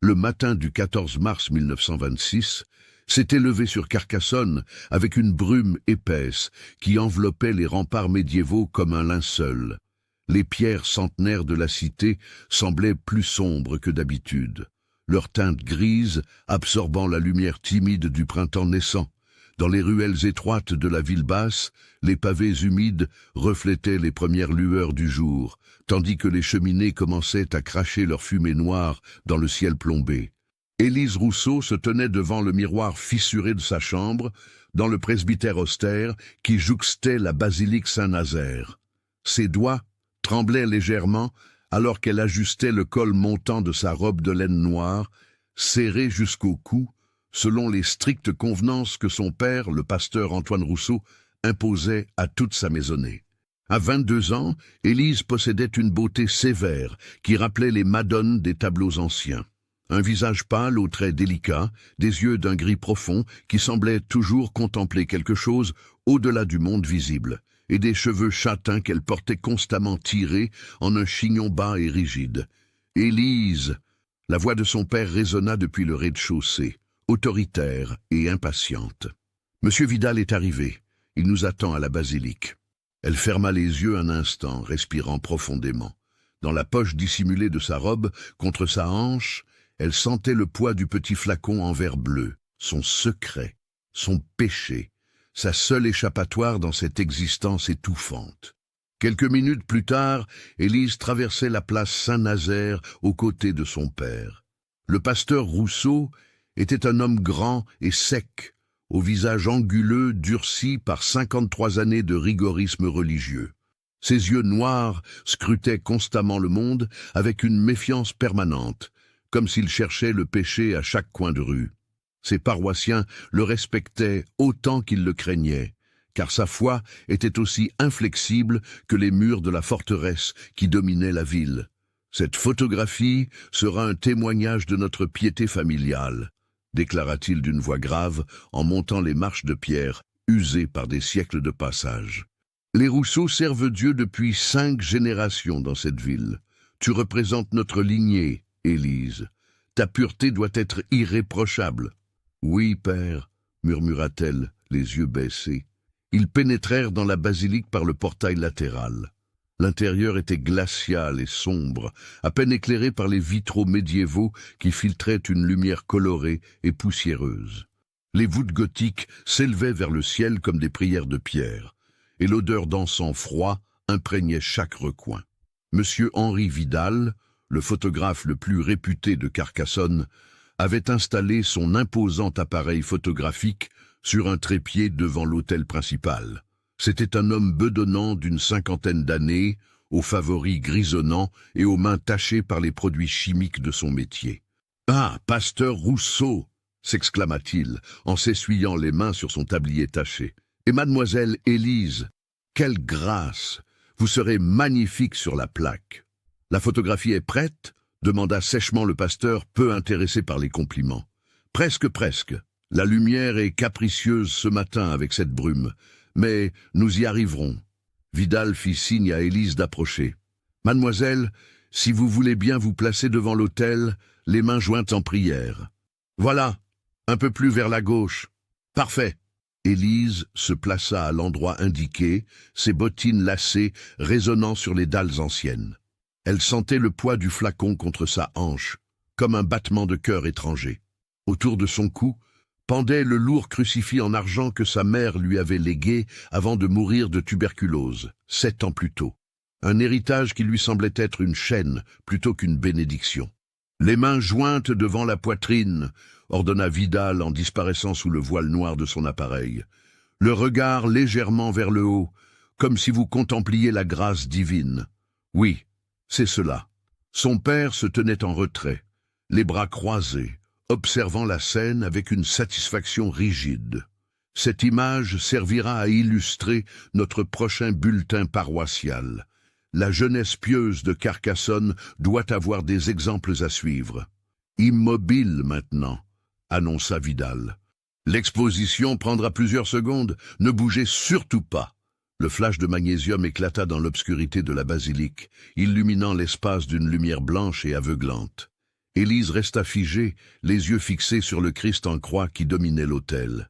le matin du 14 mars 1926, s'était levé sur Carcassonne avec une brume épaisse qui enveloppait les remparts médiévaux comme un linceul. Les pierres centenaires de la cité semblaient plus sombres que d'habitude, leur teinte grise absorbant la lumière timide du printemps naissant. Dans les ruelles étroites de la ville basse, les pavés humides reflétaient les premières lueurs du jour, tandis que les cheminées commençaient à cracher leur fumée noire dans le ciel plombé. Élise Rousseau se tenait devant le miroir fissuré de sa chambre, dans le presbytère austère qui jouxtait la basilique Saint-Nazaire. Ses doigts tremblaient légèrement alors qu'elle ajustait le col montant de sa robe de laine noire, serrée jusqu'au cou, selon les strictes convenances que son père, le pasteur Antoine Rousseau, imposait à toute sa maisonnée. À 22 ans, Élise possédait une beauté sévère qui rappelait les madones des tableaux anciens. Un visage pâle aux traits délicats, des yeux d'un gris profond qui semblaient toujours contempler quelque chose au-delà du monde visible, et des cheveux châtains qu'elle portait constamment tirés en un chignon bas et rigide. « Élise !» La voix de son père résonna depuis le rez-de-chaussée, autoritaire et impatiente. « Monsieur Vidal est arrivé. Il nous attend à la basilique. » Elle ferma les yeux un instant, respirant profondément. Dans la poche dissimulée de sa robe, contre sa hanche, elle sentait le poids du petit flacon en verre bleu, son secret, son péché, sa seule échappatoire dans cette existence étouffante. Quelques minutes plus tard, Élise traversait la place Saint-Nazaire aux côtés de son père. Le pasteur Rousseau était un homme grand et sec, au visage anguleux durci par 53 années de rigorisme religieux. Ses yeux noirs scrutaient constamment le monde avec une méfiance permanente, comme s'il cherchait le péché à chaque coin de rue. Ses paroissiens le respectaient autant qu'ils le craignaient, car sa foi était aussi inflexible que les murs de la forteresse qui dominait la ville. Cette photographie sera un témoignage de notre piété familiale, déclara-t-il d'une voix grave en montant les marches de pierre usées par des siècles de passage. Les Rousseau servent Dieu depuis 5 générations dans cette ville. Tu représentes notre lignée, Élise. Ta pureté doit être irréprochable. Oui, père, murmura-t-elle, les yeux baissés. Ils pénétrèrent dans la basilique par le portail latéral. L'intérieur était glacial et sombre, à peine éclairé par les vitraux médiévaux qui filtraient une lumière colorée et poussiéreuse. Les voûtes gothiques s'élevaient vers le ciel comme des prières de pierre, et l'odeur d'encens froid imprégnait chaque recoin. Monsieur Henri Vidal, le photographe le plus réputé de Carcassonne, avait installé son imposant appareil photographique sur un trépied devant l'autel principal. C'était un homme bedonnant d'une 50aine d'années, aux favoris grisonnants et aux mains tachées par les produits chimiques de son métier. « Ah, pasteur Rousseau !» s'exclama-t-il, en s'essuyant les mains sur son tablier taché. « Et mademoiselle Élise, quelle grâce! Vous serez magnifique sur la plaque. »« La photographie est prête ?» demanda sèchement le pasteur, peu intéressé par les compliments. « Presque, presque. La lumière est capricieuse ce matin avec cette brume. Mais nous y arriverons. » Vidal fit signe à Élise d'approcher. « Mademoiselle, si vous voulez bien vous placer devant l'autel, les mains jointes en prière. Voilà, un peu plus vers la gauche. Parfait. » Élise se plaça à l'endroit indiqué, ses bottines lacées résonnant sur les dalles anciennes. Elle sentait le poids du flacon contre sa hanche, comme un battement de cœur étranger. Autour de son cou, pendait le lourd crucifix en argent que sa mère lui avait légué avant de mourir de tuberculose, 7 ans plus tôt. Un héritage qui lui semblait être une chaîne plutôt qu'une bénédiction. « Les mains jointes devant la poitrine », ordonna Vidal en disparaissant sous le voile noir de son appareil. « Le regard légèrement vers le haut, comme si vous contempliez la grâce divine. Oui, c'est cela. » Son père se tenait en retrait, les bras croisés, observant la scène avec une satisfaction rigide. Cette image servira à illustrer notre prochain bulletin paroissial. La jeunesse pieuse de Carcassonne doit avoir des exemples à suivre. Immobile maintenant, annonça Vidal. L'exposition prendra plusieurs secondes, ne bougez surtout pas. Le flash de magnésium éclata dans l'obscurité de la basilique, illuminant l'espace d'une lumière blanche et aveuglante. Élise resta figée, les yeux fixés sur le Christ en croix qui dominait l'autel.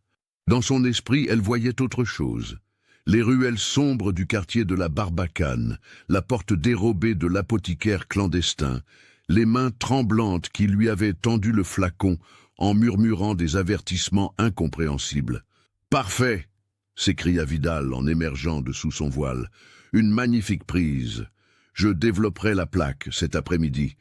Dans son esprit, elle voyait autre chose. Les ruelles sombres du quartier de la Barbacane, la porte dérobée de l'apothicaire clandestin, les mains tremblantes qui lui avaient tendu le flacon en murmurant des avertissements incompréhensibles. « Parfait !» s'écria Vidal en émergeant de sous son voile. « Une magnifique prise. Je développerai la plaque cet après-midi.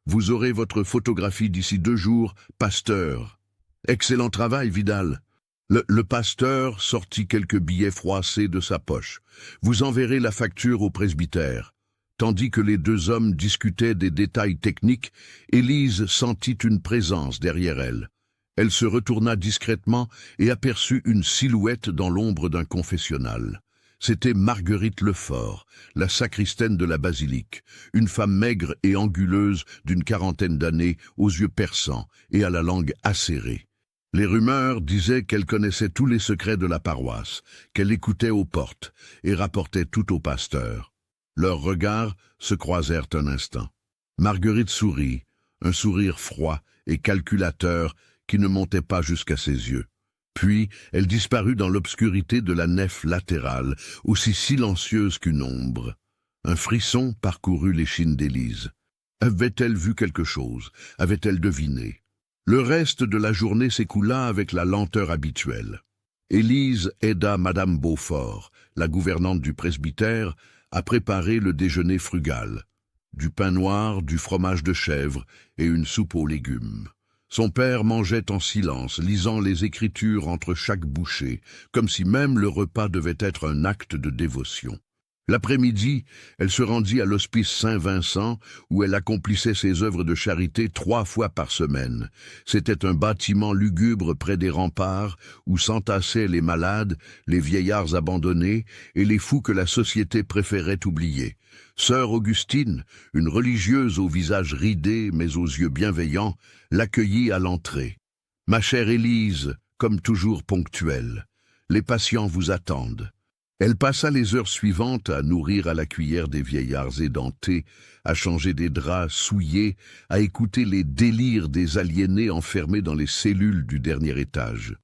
Vous aurez votre photographie d'ici 2 jours, Pasteur. » « Excellent travail, Vidal. » Le pasteur sortit quelques billets froissés de sa poche. « Vous enverrez la facture au presbytère. » Tandis que les 2 hommes discutaient des détails techniques, Élise sentit une présence derrière elle. Elle se retourna discrètement et aperçut une silhouette dans l'ombre d'un confessionnal. C'était Marguerite Lefort, la sacristaine de la basilique, une femme maigre et anguleuse d'une 40aine d'années, aux yeux perçants et à la langue acérée. Les rumeurs disaient qu'elle connaissait tous les secrets de la paroisse, qu'elle écoutait aux portes et rapportait tout au pasteur. Leurs regards se croisèrent un instant. Marguerite sourit, un sourire froid et calculateur qui ne montait pas jusqu'à ses yeux. Puis elle disparut dans l'obscurité de la nef latérale, aussi silencieuse qu'une ombre. Un frisson parcourut l'échine d'Élise. Avait-elle vu quelque chose? Avait-elle deviné? Le reste de la journée s'écoula avec la lenteur habituelle. Élise aida Madame Beaufort, la gouvernante du presbytère, à préparer le déjeuner frugal. Du pain noir, du fromage de chèvre et une soupe aux légumes. Son père mangeait en silence, lisant les Écritures entre chaque bouchée, comme si même le repas devait être un acte de dévotion. L'après-midi, elle se rendit à l'hospice Saint-Vincent, où elle accomplissait ses œuvres de charité 3 fois par semaine. C'était un bâtiment lugubre près des remparts, où s'entassaient les malades, les vieillards abandonnés et les fous que la société préférait oublier. Sœur Augustine, une religieuse au visage ridé mais aux yeux bienveillants, l'accueillit à l'entrée. « Ma chère Élise, comme toujours ponctuelle, les patients vous attendent. » Elle passa les heures suivantes à nourrir à la cuillère des vieillards édentés, à changer des draps souillés, à écouter les délires des aliénés enfermés dans les cellules du dernier étage.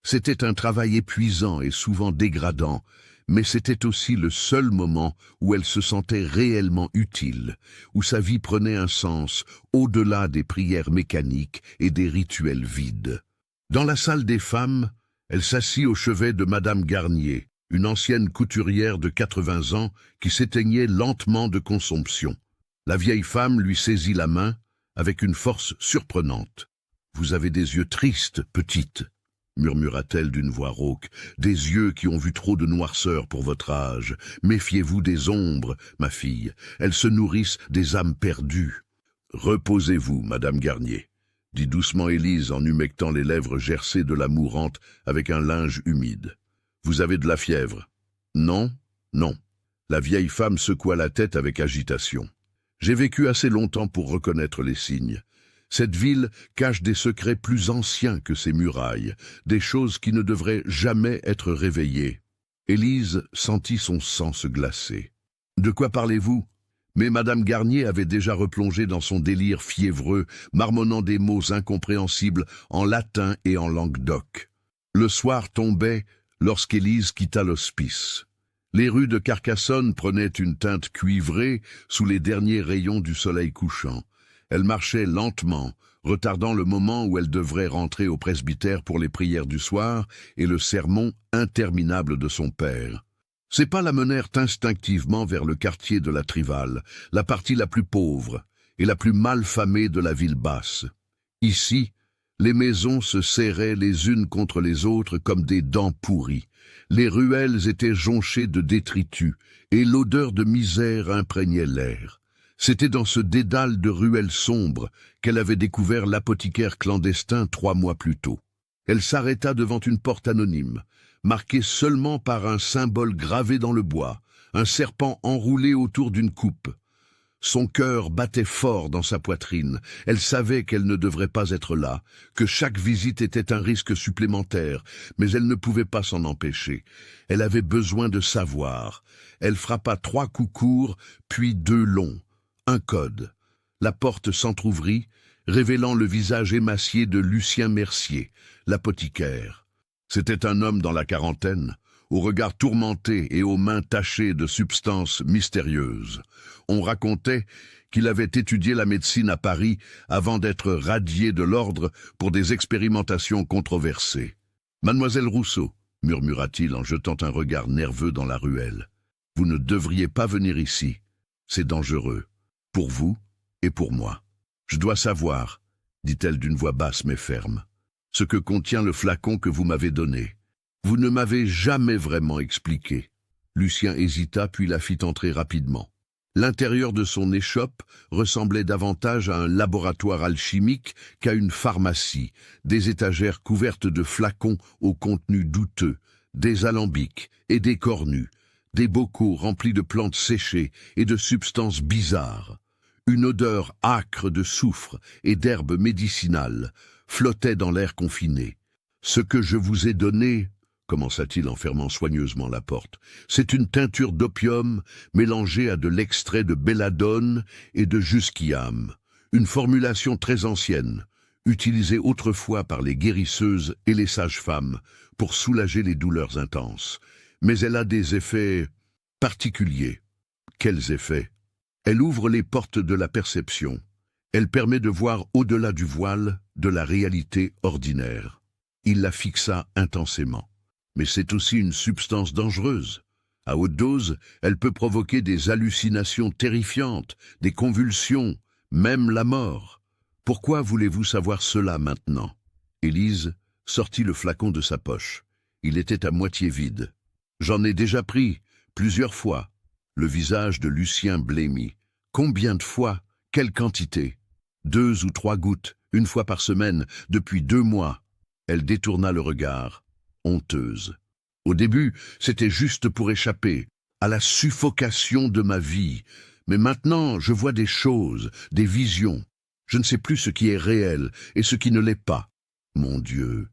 C'était un travail épuisant et souvent dégradant, mais c'était aussi le seul moment où elle se sentait réellement utile, où sa vie prenait un sens au-delà des prières mécaniques et des rituels vides. Dans la salle des femmes, elle s'assit au chevet de Madame Garnier, une ancienne couturière de 80 ans qui s'éteignait lentement de consomption. La vieille femme lui saisit la main avec une force surprenante. « Vous avez des yeux tristes, petite », murmura-t-elle d'une voix rauque, « des yeux qui ont vu trop de noirceur pour votre âge. Méfiez-vous des ombres, ma fille, elles se nourrissent des âmes perdues. »« Reposez-vous, Madame Garnier », dit doucement Élise en humectant les lèvres gercées de la mourante avec un linge humide. « Vous avez de la fièvre ?»« Non, non. » La vieille femme secoua la tête avec agitation. « J'ai vécu assez longtemps pour reconnaître les signes. Cette ville cache des secrets plus anciens que ses murailles, des choses qui ne devraient jamais être réveillées. » Élise sentit son sang se glacer. « De quoi parlez-vous ?» Mais Madame Garnier avait déjà replongé dans son délire fiévreux, marmonnant des mots incompréhensibles en latin et en langue d'oc. Le soir tombait lorsqu'Élise quitta l'hospice. Les rues de Carcassonne prenaient une teinte cuivrée sous les derniers rayons du soleil couchant. Elle marchait lentement, retardant le moment où elle devrait rentrer au presbytère pour les prières du soir et le sermon interminable de son père. Ses pas la menèrent instinctivement vers le quartier de la Trivalle, la partie la plus pauvre et la plus mal famée de la ville basse. Ici, les maisons se serraient les unes contre les autres comme des dents pourries. Les ruelles étaient jonchées de détritus et l'odeur de misère imprégnait l'air. C'était dans ce dédale de ruelles sombres qu'elle avait découvert l'apothicaire clandestin 3 mois plus tôt. Elle s'arrêta devant une porte anonyme, marquée seulement par un symbole gravé dans le bois, un serpent enroulé autour d'une coupe. Son cœur battait fort dans sa poitrine. Elle savait qu'elle ne devrait pas être là, que chaque visite était un risque supplémentaire, mais elle ne pouvait pas s'en empêcher. Elle avait besoin de savoir. Elle frappa 3 coups courts, puis 2 longs. Un code. La porte s'entr'ouvrit, révélant le visage émacié de Lucien Mercier, l'apothicaire. C'était un homme dans la quarantaine, au regard tourmenté et aux mains tachées de substances mystérieuses. On racontait qu'il avait étudié la médecine à Paris avant d'être radié de l'ordre pour des expérimentations controversées. « Mademoiselle Rousseau », murmura-t-il en jetant un regard nerveux dans la ruelle, « vous ne devriez pas venir ici. C'est dangereux, pour vous et pour moi. Je dois savoir, dit-elle d'une voix basse mais ferme, ce que contient le flacon que vous m'avez donné. Vous ne m'avez jamais vraiment expliqué. » Lucien hésita puis la fit entrer rapidement. L'intérieur de son échoppe ressemblait davantage à un laboratoire alchimique qu'à une pharmacie, des étagères couvertes de flacons au contenu douteux, des alambics et des cornus, des bocaux remplis de plantes séchées et de substances bizarres. Une odeur âcre de soufre et d'herbes médicinales flottait dans l'air confiné. « Ce que je vous ai donné, » commença-t-il en fermant soigneusement la porte, « c'est une teinture d'opium mélangée à de l'extrait de belladone et de jusquiam, une formulation très ancienne, utilisée autrefois par les guérisseuses et les sages-femmes pour soulager les douleurs intenses. Mais elle a des effets particuliers. » « Quels effets ? » « Elle ouvre les portes de la perception. Elle permet de voir au-delà du voile de la réalité ordinaire. » Il la fixa intensément. « Mais c'est aussi une substance dangereuse. À haute dose, elle peut provoquer des hallucinations terrifiantes, des convulsions, même la mort. Pourquoi voulez-vous savoir cela maintenant ?» Élise sortit le flacon de sa poche. Il était à moitié vide. « J'en ai déjà pris, plusieurs fois. » Le visage de Lucien blêmit. « Combien de fois? Quelle quantité ?»« 2 ou 3 gouttes, une fois par semaine, depuis 2 mois. » Elle détourna le regard, honteuse. « Au début, c'était juste pour échapper à la suffocation de ma vie. Mais maintenant, je vois des choses, des visions. Je ne sais plus ce qui est réel et ce qui ne l'est pas. Mon Dieu !»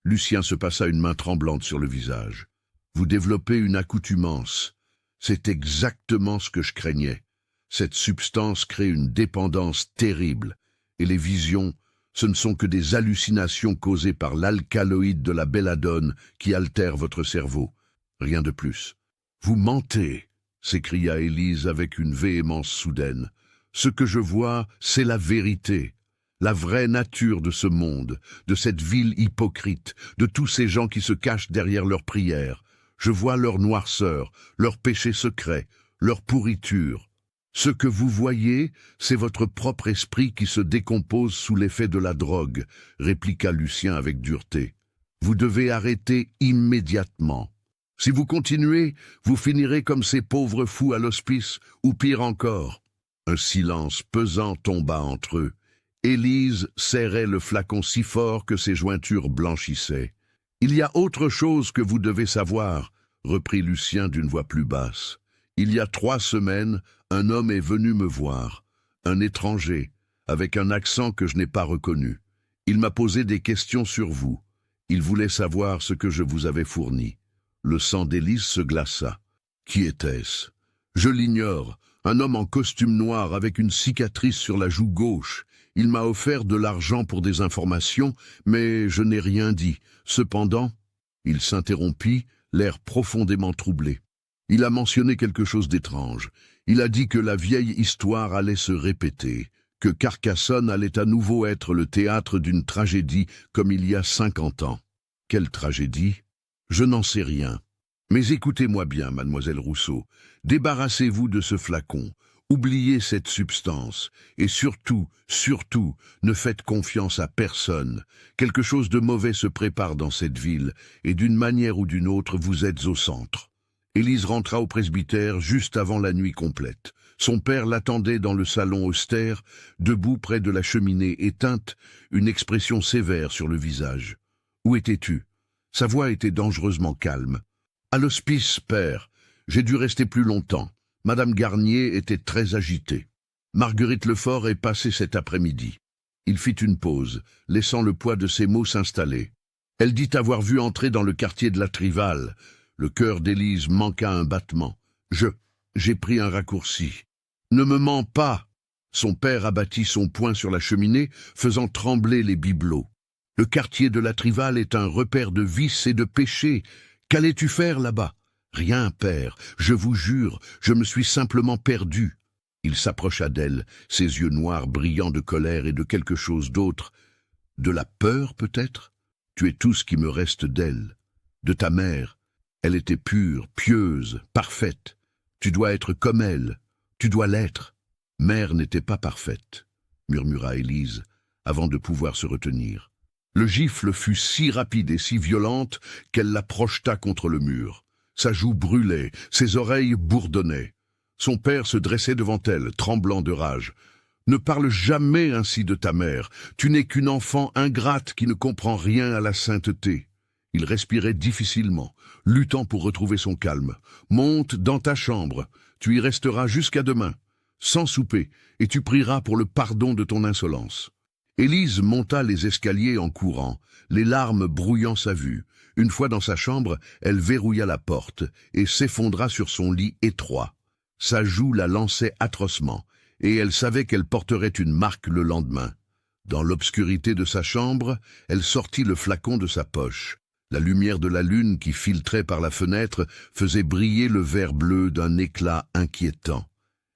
Lucien se passa une main tremblante sur le visage. « Vous développez une accoutumance. C'est exactement ce que je craignais. Cette substance crée une dépendance terrible. Et les visions, ce ne sont que des hallucinations causées par l'alcaloïde de la belladone qui altère votre cerveau. Rien de plus. »« Vous mentez !» s'écria Élise avec une véhémence soudaine. « Ce que je vois, c'est la vérité. La vraie nature de ce monde, de cette ville hypocrite, de tous ces gens qui se cachent derrière leurs prières. Je vois leur noirceur, leurs péchés secrets, leur pourriture. Ce que vous voyez, c'est votre propre esprit qui se décompose sous l'effet de la drogue, » répliqua Lucien avec dureté. « Vous devez arrêter immédiatement. Si vous continuez, vous finirez comme ces pauvres fous à l'hospice, ou pire encore. » Un silence pesant tomba entre eux. Élise serrait le flacon si fort que ses jointures blanchissaient. « Il y a autre chose que vous devez savoir, » reprit Lucien d'une voix plus basse. « Il y a 3 semaines, un homme est venu me voir, un étranger, avec un accent que je n'ai pas reconnu. Il m'a posé des questions sur vous. Il voulait savoir ce que je vous avais fourni. » Le sang d'Élise se glaça. « Qui était-ce ? » ?»« Je l'ignore. Un homme en costume noir avec une cicatrice sur la joue gauche. Il m'a offert de l'argent pour des informations, mais je n'ai rien dit. Cependant, il s'interrompit, l'air profondément troublé. Il a mentionné quelque chose d'étrange. Il a dit que la vieille histoire allait se répéter, que Carcassonne allait à nouveau être le théâtre d'une tragédie comme il y a 50 ans. Quelle tragédie? Je n'en sais rien. Mais écoutez-moi bien, mademoiselle Rousseau. Débarrassez-vous de ce flacon. Oubliez cette substance. Et surtout, ne faites confiance à personne. Quelque chose de mauvais se prépare dans cette ville, et d'une manière ou d'une autre, vous êtes au centre. » Élise rentra au presbytère juste avant la nuit complète. Son père l'attendait dans le salon austère, debout près de la cheminée éteinte, une expression sévère sur le visage. « Où étais-tu » Sa voix était dangereusement calme. « À l'hospice, père. J'ai dû rester plus longtemps. Madame Garnier était très agitée. Marguerite Lefort est passée cet après-midi. » Il fit une pause, laissant le poids de ses mots s'installer. Elle dit avoir vu entrer dans le quartier de la Trival. Le cœur d'Élise manqua un battement. J'ai pris un raccourci. « Ne me mens pas !» Son père abattit son poing sur la cheminée, faisant trembler les bibelots. Le quartier de la Trivale est un repère de vices et de péchés. Qu'allais-tu faire là-bas? Rien, père, je vous jure, je me suis simplement perdu. Il s'approcha d'elle, ses yeux noirs brillant de colère et de quelque chose d'autre. De la peur, peut-être? Tu es tout ce qui me reste d'elle. De ta mère. Elle était pure, pieuse, parfaite. Tu dois être comme elle. Tu dois l'être. Mère n'était pas parfaite, murmura Élise, avant de pouvoir se retenir. Le gifle fut si rapide et si violente qu'elle la projeta contre le mur. Sa joue brûlait, ses oreilles bourdonnaient. Son père se dressait devant elle, tremblant de rage. « Ne parle jamais ainsi de ta mère. Tu n'es qu'une enfant ingrate qui ne comprend rien à la sainteté. » Il respirait difficilement, luttant pour retrouver son calme. « Monte dans ta chambre. Tu y resteras jusqu'à demain, sans souper, et tu prieras pour le pardon de ton insolence. » Élise monta les escaliers en courant, les larmes brouillant sa vue. Une fois dans sa chambre, elle verrouilla la porte et s'effondra sur son lit étroit. Sa joue la lançait atrocement, et elle savait qu'elle porterait une marque le lendemain. Dans l'obscurité de sa chambre, elle sortit le flacon de sa poche. La lumière de la lune qui filtrait par la fenêtre faisait briller le verre bleu d'un éclat inquiétant.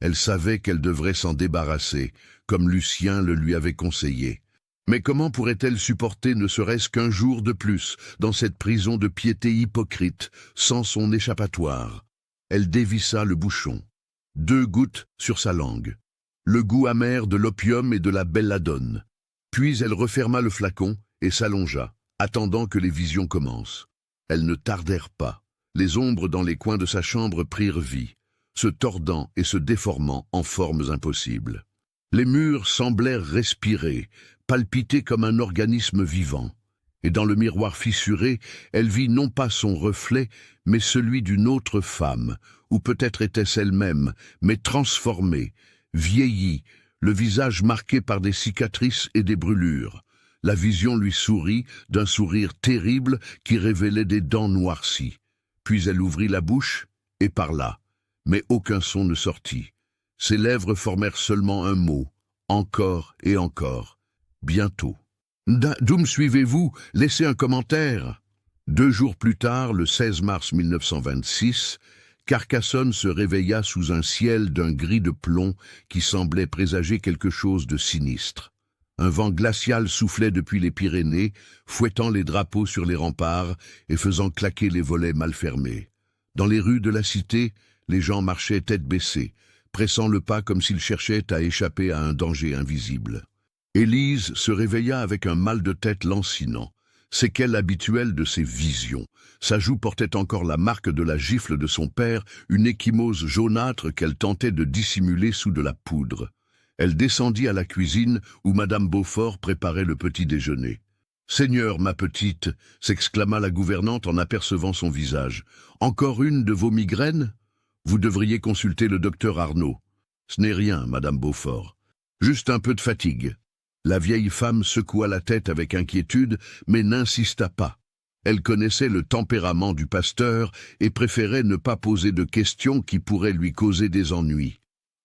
Elle savait qu'elle devrait s'en débarrasser, comme Lucien le lui avait conseillé. Mais comment pourrait-elle supporter ne serait-ce qu'un jour de plus dans cette prison de piété hypocrite, sans son échappatoire? Elle dévissa le bouchon. 2 gouttes sur sa langue. Le goût amer de l'opium et de la belladone. Puis elle referma le flacon et s'allongea, attendant que les visions commencent. Elles ne tardèrent pas. Les ombres dans les coins de sa chambre prirent vie, se tordant et se déformant en formes impossibles. Les murs semblèrent respirer, palpiter comme un organisme vivant. Et dans le miroir fissuré, elle vit non pas son reflet, mais celui d'une autre femme, ou peut-être était-ce elle-même, mais transformée, vieillie, le visage marqué par des cicatrices et des brûlures. La vision lui sourit, d'un sourire terrible qui révélait des dents noircies. Puis elle ouvrit la bouche et parla, mais aucun son ne sortit. Ses lèvres formèrent seulement un mot, encore et encore, bientôt. « D'où me suivez-vous? Laissez un commentaire !» 2 jours plus tard, le 16 mars 1926, Carcassonne se réveilla sous un ciel d'un gris de plomb qui semblait présager quelque chose de sinistre. Un vent glacial soufflait depuis les Pyrénées, fouettant les drapeaux sur les remparts et faisant claquer les volets mal fermés. Dans les rues de la cité, les gens marchaient tête baissée, pressant le pas comme s'ils cherchaient à échapper à un danger invisible. Élise se réveilla avec un mal de tête lancinant, séquelle habituelle de ses visions. Sa joue portait encore la marque de la gifle de son père, une ecchymose jaunâtre qu'elle tentait de dissimuler sous de la poudre. Elle descendit à la cuisine où Madame Beaufort préparait le petit déjeuner. « Seigneur, ma petite !» s'exclama la gouvernante en apercevant son visage. « Encore une de vos migraines? Vous devriez consulter le docteur Arnaud. »« Ce n'est rien, Madame Beaufort. Juste un peu de fatigue. » La vieille femme secoua la tête avec inquiétude, mais n'insista pas. Elle connaissait le tempérament du pasteur et préférait ne pas poser de questions qui pourraient lui causer des ennuis.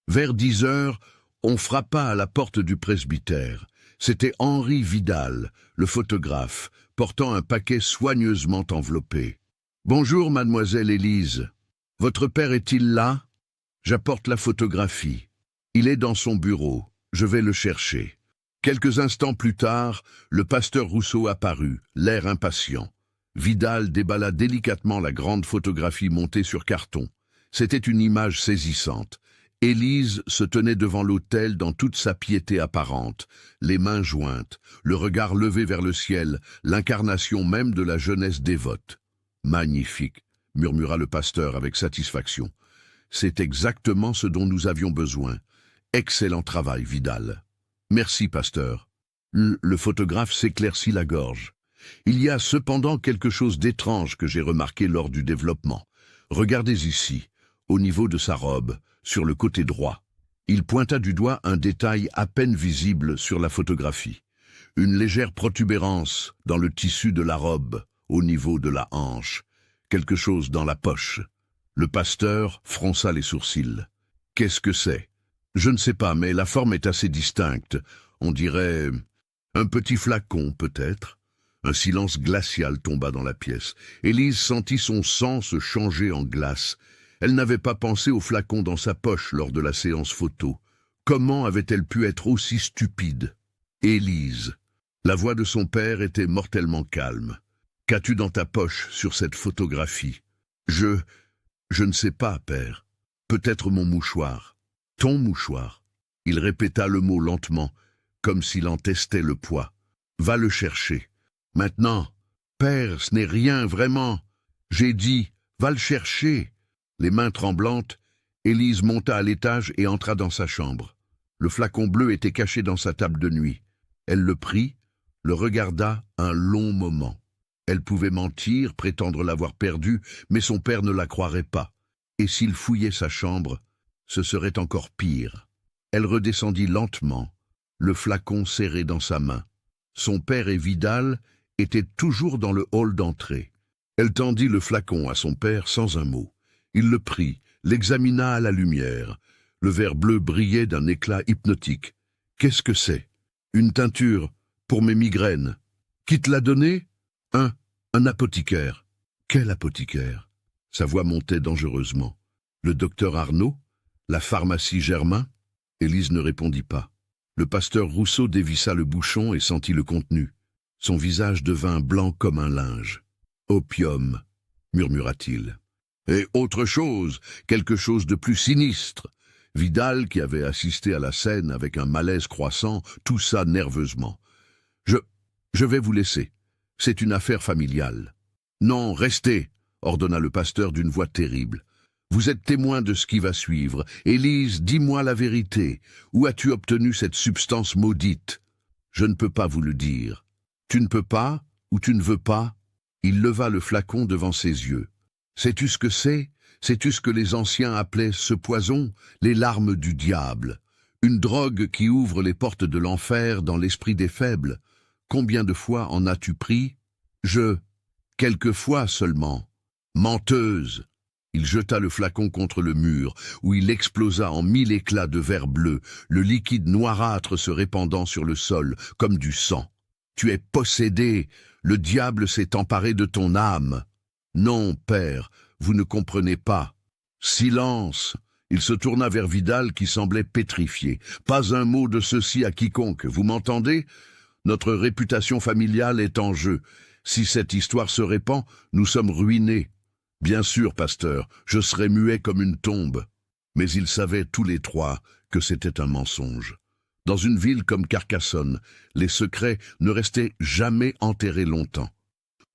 Vers 10 heures, on frappa à la porte du presbytère. C'était Henri Vidal, le photographe, portant un paquet soigneusement enveloppé. « Bonjour, mademoiselle Élise. Votre père est-il là? J'apporte la photographie. Il est dans son bureau. Je vais le chercher. » Quelques instants plus tard, le pasteur Rousseau apparut, l'air impatient. Vidal déballa délicatement la grande photographie montée sur carton. C'était une image saisissante. Élise se tenait devant l'autel dans toute sa piété apparente, les mains jointes, le regard levé vers le ciel, l'incarnation même de la jeunesse dévote. « Magnifique !» murmura le pasteur avec satisfaction. « C'est exactement ce dont nous avions besoin. Excellent travail, Vidal. » « Merci, pasteur. » Le photographe s'éclaircit la gorge. « Il y a cependant quelque chose d'étrange que j'ai remarqué lors du développement. Regardez ici, au niveau de sa robe, sur le côté droit. » Il pointa du doigt un détail à peine visible sur la photographie. Une légère protubérance dans le tissu de la robe, au niveau de la hanche. Quelque chose dans la poche. Le pasteur fronça les sourcils. « Qu'est-ce que c'est » Je ne sais pas, mais la forme est assez distincte. On dirait un petit flacon, peut-être. Un silence glacial tomba dans la pièce. Élise sentit son sang se changer en glace. Elle n'avait pas pensé au flacon dans sa poche lors de la séance photo. Comment avait-elle pu être aussi stupide? Élise. La voix de son père était mortellement calme. Qu'as-tu dans ta poche sur cette photographie? Je ne sais pas, père. Peut-être mon mouchoir. Ton mouchoir. Il répéta le mot lentement, comme s'il en testait le poids. Va le chercher. Maintenant. Père, ce n'est rien, vraiment. J'ai dit, va le chercher. Les mains tremblantes, Élise monta à l'étage et entra dans sa chambre. Le flacon bleu était caché dans sa table de nuit. Elle le prit, le regarda un long moment. Elle pouvait mentir, prétendre l'avoir perdu, mais son père ne la croirait pas. Et s'il fouillait sa chambre, ce serait encore pire. Elle redescendit lentement, le flacon serré dans sa main. Son père et Vidal étaient toujours dans le hall d'entrée. Elle tendit le flacon à son père sans un mot. Il le prit, l'examina à la lumière. Le verre bleu brillait d'un éclat hypnotique. « Qu'est-ce que c'est? Une teinture pour mes migraines. Qui te l'a donné? Un apothicaire. Quel apothicaire? Sa voix montait dangereusement. Le docteur Arnaud? La pharmacie Germain? Élise ne répondit pas. Le pasteur Rousseau dévissa le bouchon et sentit le contenu. Son visage devint blanc comme un linge. Opium, murmura-t-il. Et autre chose, quelque chose de plus sinistre. Vidal, qui avait assisté à la scène avec un malaise croissant, toussa nerveusement. Je vais vous laisser. C'est une affaire familiale. Non, restez, ordonna le pasteur d'une voix terrible. Vous êtes témoin de ce qui va suivre. Élise, dis-moi la vérité. Où as-tu obtenu cette substance maudite? Je ne peux pas vous le dire. Tu ne peux pas, ou tu ne veux pas? Il leva le flacon devant ses yeux. Sais-tu ce que c'est? Sais-tu ce que les anciens appelaient ce poison? Les larmes du diable. Une drogue qui ouvre les portes de l'enfer dans l'esprit des faibles. Combien de fois en as-tu pris? Quelques fois seulement. Menteuse! Il jeta le flacon contre le mur, où il explosa en 1000 éclats de verre bleu, le liquide noirâtre se répandant sur le sol, comme du sang. Tu es possédé, le diable s'est emparé de ton âme. Non, père, vous ne comprenez pas. Silence! Il se tourna vers Vidal qui semblait pétrifié. Pas un mot de ceci à quiconque, vous m'entendez? Notre réputation familiale est en jeu. Si cette histoire se répand, nous sommes ruinés. Bien sûr, pasteur, je serai muet comme une tombe. Mais ils savaient tous les trois que c'était un mensonge. Dans une ville comme Carcassonne, les secrets ne restaient jamais enterrés longtemps.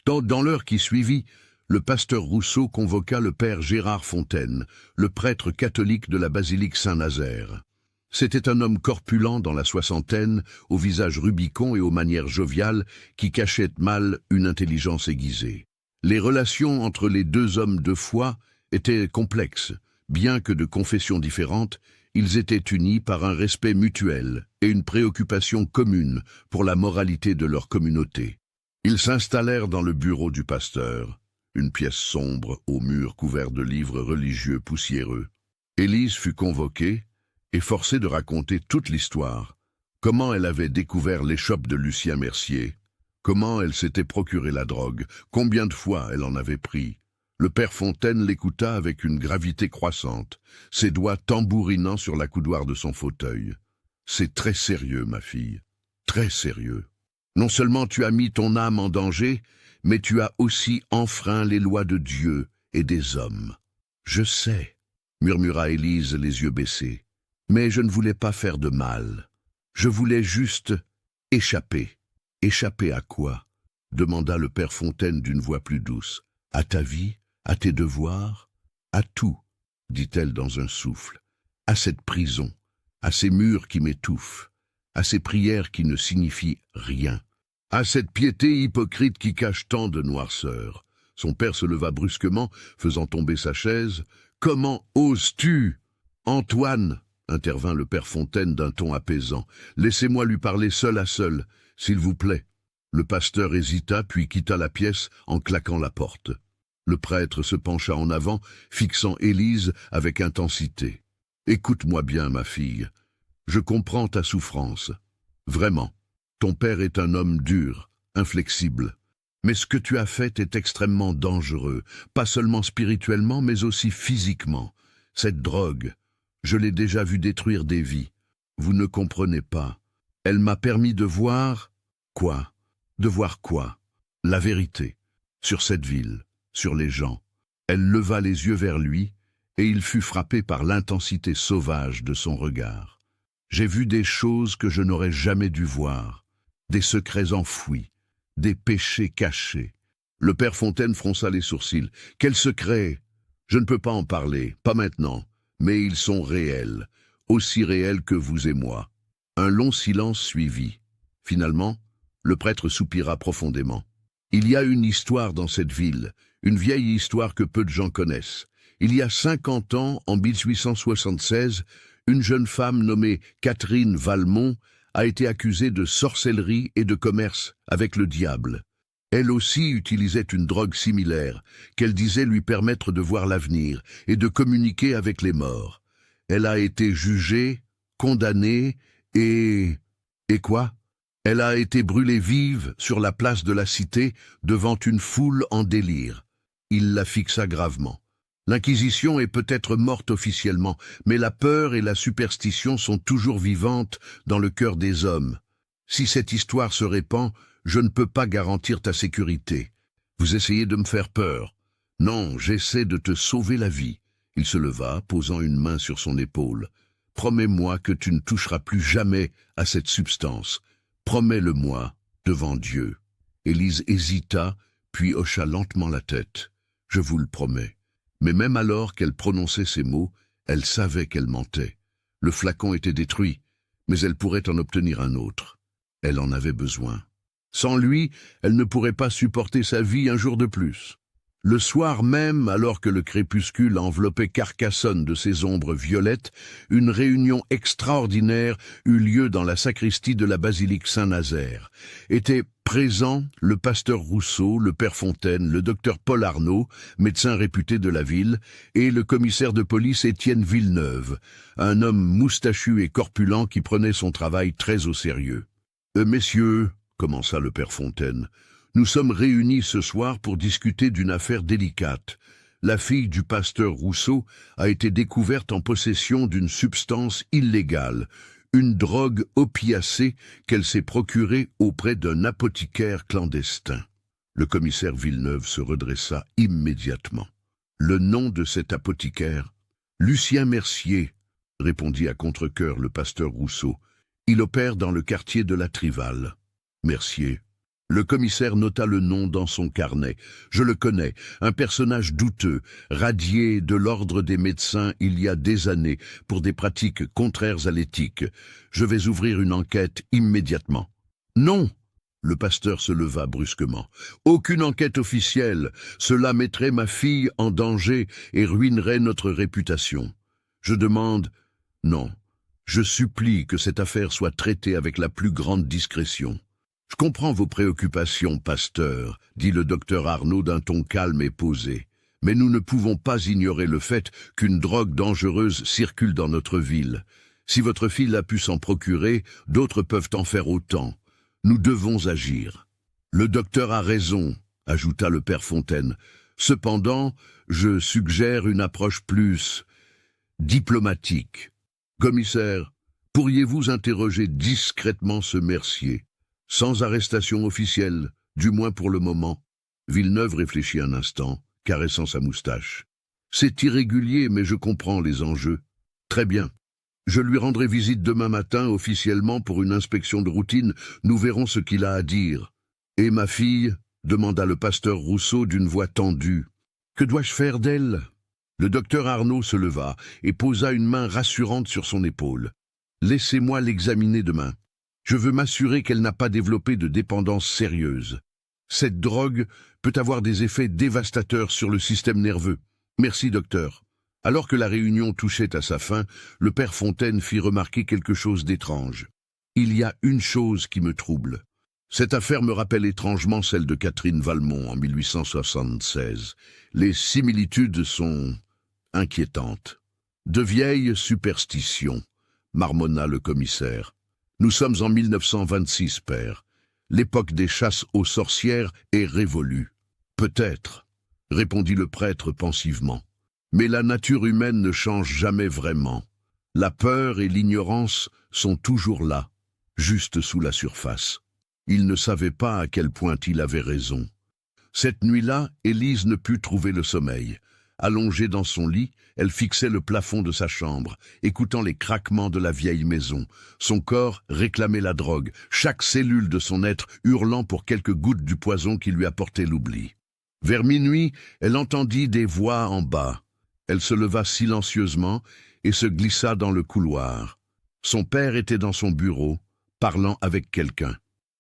Dans l'heure qui suivit, le pasteur Rousseau convoqua le père Gérard Fontaine, le prêtre catholique de la basilique Saint-Nazaire. C'était un homme corpulent dans la soixantaine, au visage rubicond et aux manières joviales, qui cachait mal une intelligence aiguisée. Les relations entre les deux hommes de foi étaient complexes. Bien que de confessions différentes, ils étaient unis par un respect mutuel et une préoccupation commune pour la moralité de leur communauté. Ils s'installèrent dans le bureau du pasteur, une pièce sombre aux murs couverts de livres religieux poussiéreux. Élise fut convoquée et forcée de raconter toute l'histoire. Comment elle avait découvert l'échoppe de Lucien Mercier, comment elle s'était procuré la drogue, combien de fois elle en avait pris. Le père Fontaine l'écouta avec une gravité croissante, ses doigts tambourinant sur la coudoir de son fauteuil. « C'est très sérieux, ma fille, très sérieux. Non seulement tu as mis ton âme en danger, mais tu as aussi enfreint les lois de Dieu et des hommes. »« Je sais, » murmura Élise les yeux baissés, « mais je ne voulais pas faire de mal. Je voulais juste échapper. »« Échapper à quoi ?» demanda le père Fontaine d'une voix plus douce. « À ta vie, à tes devoirs, à tout, » dit-elle dans un souffle. « À cette prison, à ces murs qui m'étouffent, à ces prières qui ne signifient rien, à cette piété hypocrite qui cache tant de noirceur. » Son père se leva brusquement, faisant tomber sa chaise. « Comment oses-tu » ?»« Antoine » intervint le père Fontaine d'un ton apaisant. « Laissez-moi lui parler seul à seul, s'il vous plaît. » Le pasteur hésita, puis quitta la pièce en claquant la porte. Le prêtre se pencha en avant, fixant Élise avec intensité. Écoute-moi bien, ma fille. Je comprends ta souffrance. Vraiment. Ton père est un homme dur, inflexible. Mais ce que tu as fait est extrêmement dangereux, pas seulement spirituellement, mais aussi physiquement. Cette drogue, je l'ai déjà vue détruire des vies. Vous ne comprenez pas. Elle m'a permis de voir... Quoi? De voir quoi? La vérité. Sur cette ville, sur les gens. Elle leva les yeux vers lui, et il fut frappé par l'intensité sauvage de son regard. J'ai vu des choses que je n'aurais jamais dû voir, des secrets enfouis, des péchés cachés. Le père Fontaine fronça les sourcils. Quels secrets? Je ne peux pas en parler, pas maintenant, mais ils sont réels, aussi réels que vous et moi. Un long silence suivit. Finalement, le prêtre soupira profondément. Il y a une histoire dans cette ville, une vieille histoire que peu de gens connaissent. Il y a 50 ans, en 1876, une jeune femme nommée Catherine Valmont a été accusée de sorcellerie et de commerce avec le diable. Elle aussi utilisait une drogue similaire, qu'elle disait lui permettre de voir l'avenir et de communiquer avec les morts. Elle a été jugée, condamnée et... Et quoi? Elle a été brûlée vive sur la place de la Cité devant une foule en délire. Il la fixa gravement. L'Inquisition est peut-être morte officiellement, mais la peur et la superstition sont toujours vivantes dans le cœur des hommes. Si cette histoire se répand, je ne peux pas garantir ta sécurité. Vous essayez de me faire peur. Non, j'essaie de te sauver la vie. Il se leva, posant une main sur son épaule. Promets-moi que tu ne toucheras plus jamais à cette substance. Promets-le-moi, devant Dieu. Élise hésita, puis hocha lentement la tête. Je vous le promets. Mais même alors qu'elle prononçait ces mots, elle savait qu'elle mentait. Le flacon était détruit, mais elle pourrait en obtenir un autre. Elle en avait besoin. Sans lui, elle ne pourrait pas supporter sa vie un jour de plus. Le soir même, alors que le crépuscule enveloppait Carcassonne de ses ombres violettes, une réunion extraordinaire eut lieu dans la sacristie de la basilique Saint-Nazaire. Étaient présents le pasteur Rousseau, le père Fontaine, le docteur Paul Arnaud, médecin réputé de la ville, et le commissaire de police Étienne Villeneuve, un homme moustachu et corpulent qui prenait son travail très au sérieux. « Messieurs, » commença le père Fontaine, nous sommes réunis ce soir pour discuter d'une affaire délicate. La fille du pasteur Rousseau a été découverte en possession d'une substance illégale, une drogue opiacée qu'elle s'est procurée auprès d'un apothicaire clandestin. Le commissaire Villeneuve se redressa immédiatement. Le nom de cet apothicaire? Lucien Mercier, répondit à contre-cœur le pasteur Rousseau. Il opère dans le quartier de la Trivalle. Mercier. Le commissaire nota le nom dans son carnet. Je le connais, un personnage douteux, radié de l'ordre des médecins il y a des années pour des pratiques contraires à l'éthique. Je vais ouvrir une enquête immédiatement. Non! Le pasteur se leva brusquement. Aucune enquête officielle. Cela mettrait ma fille en danger et ruinerait notre réputation. Je demande... Non. Je supplie que cette affaire soit traitée avec la plus grande discrétion. « Je comprends vos préoccupations, pasteur, » dit le docteur Arnaud d'un ton calme et posé. « Mais nous ne pouvons pas ignorer le fait qu'une drogue dangereuse circule dans notre ville. Si votre fille a pu s'en procurer, d'autres peuvent en faire autant. Nous devons agir. »« Le docteur a raison, » ajouta le père Fontaine. « Cependant, je suggère une approche plus diplomatique. Commissaire, pourriez-vous interroger discrètement ce Mercier ? Sans arrestation officielle, du moins pour le moment. » Villeneuve réfléchit un instant, caressant sa moustache. « C'est irrégulier, mais je comprends les enjeux. Très bien. Je lui rendrai visite demain matin officiellement pour une inspection de routine. Nous verrons ce qu'il a à dire. »« Et ma fille ?» demanda le pasteur Rousseau d'une voix tendue. « Que dois-je faire d'elle ?» Le docteur Arnaud se leva et posa une main rassurante sur son épaule. « Laissez-moi l'examiner demain. Je veux m'assurer qu'elle n'a pas développé de dépendance sérieuse. Cette drogue peut avoir des effets dévastateurs sur le système nerveux. Merci, docteur. » Alors que la réunion touchait à sa fin, le père Fontaine fit remarquer quelque chose d'étrange. « Il y a une chose qui me trouble. Cette affaire me rappelle étrangement celle de Catherine Valmont en 1876. Les similitudes sont inquiétantes. » De vieilles superstitions, marmonna le commissaire. Nous sommes en 1926, père. L'époque des chasses aux sorcières est révolue. Peut-être, répondit le prêtre pensivement. Mais la nature humaine ne change jamais vraiment. La peur et l'ignorance sont toujours là, juste sous la surface. Il ne savait pas à quel point il avait raison. Cette nuit-là, Élise ne put trouver le sommeil. Allongée dans son lit, elle fixait le plafond de sa chambre, écoutant les craquements de la vieille maison. Son corps réclamait la drogue, chaque cellule de son être hurlant pour quelques gouttes du poison qui lui apportait l'oubli. Vers minuit, elle entendit des voix en bas. Elle se leva silencieusement et se glissa dans le couloir. Son père était dans son bureau, parlant avec quelqu'un.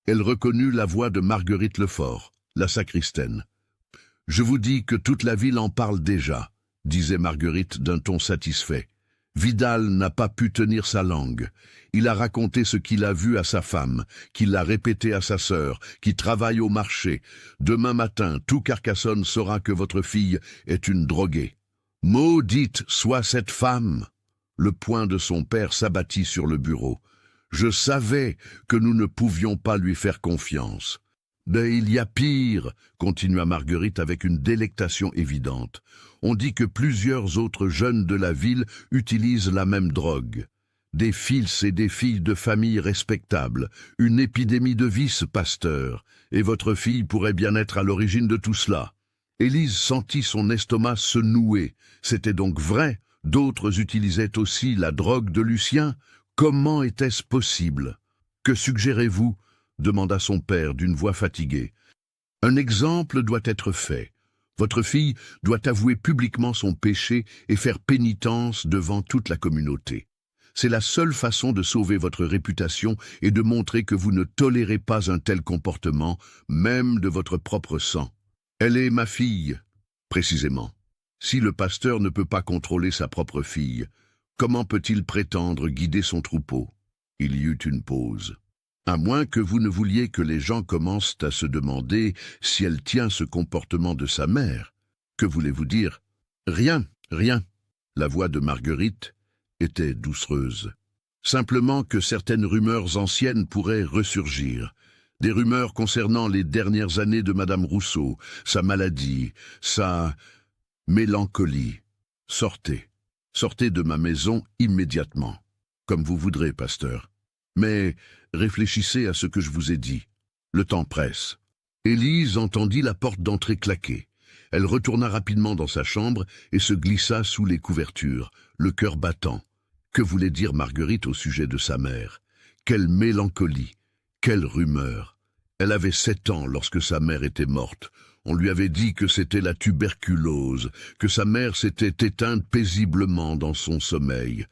Elle reconnut la voix de Marguerite Lefort, la sacristaine. « Je vous dis que toute la ville en parle déjà », disait Marguerite d'un ton satisfait. Vidal n'a pas pu tenir sa langue. Il a raconté ce qu'il a vu à sa femme, qu'il a répété à sa sœur, qui travaille au marché. Demain matin, tout Carcassonne saura que votre fille est une droguée. Maudite soit cette femme! Le poing de son père s'abattit sur le bureau. Je savais que nous ne pouvions pas lui faire confiance. Mais il y a pire, continua Marguerite avec une délectation évidente. On dit que plusieurs autres jeunes de la ville utilisent la même drogue. Des fils et des filles de famille respectables, une épidémie de vice, pasteur, et votre fille pourrait bien être à l'origine de tout cela. Élise sentit son estomac se nouer. C'était donc vrai, d'autres utilisaient aussi la drogue de Lucien. Comment était-ce possible? Que suggérez-vous? Demanda son père d'une voix fatiguée. Un exemple doit être fait. Votre fille doit avouer publiquement son péché et faire pénitence devant toute la communauté. C'est la seule façon de sauver votre réputation et de montrer que vous ne tolérez pas un tel comportement, même de votre propre sang. Elle est ma fille, précisément. Si le pasteur ne peut pas contrôler sa propre fille, comment peut-il prétendre guider son troupeau? Il y eut une pause. À moins que vous ne vouliez que les gens commencent à se demander si elle tient ce comportement de sa mère. Que voulez-vous dire? Rien, rien. La voix de Marguerite était doucereuse. Simplement que certaines rumeurs anciennes pourraient ressurgir. Des rumeurs concernant les dernières années de Madame Rousseau, sa maladie, sa mélancolie. Sortez. Sortez de ma maison immédiatement. Comme vous voudrez, pasteur. Mais réfléchissez à ce que je vous ai dit. Le temps presse. Élise entendit la porte d'entrée claquer. Elle retourna rapidement dans sa chambre et se glissa sous les couvertures, le cœur battant. Que voulait dire Marguerite au sujet de sa mère? Quelle mélancolie! Quelle rumeur! Elle avait 7 ans lorsque sa mère était morte. On lui avait dit que c'était la tuberculose, que sa mère s'était éteinte paisiblement dans son sommeil.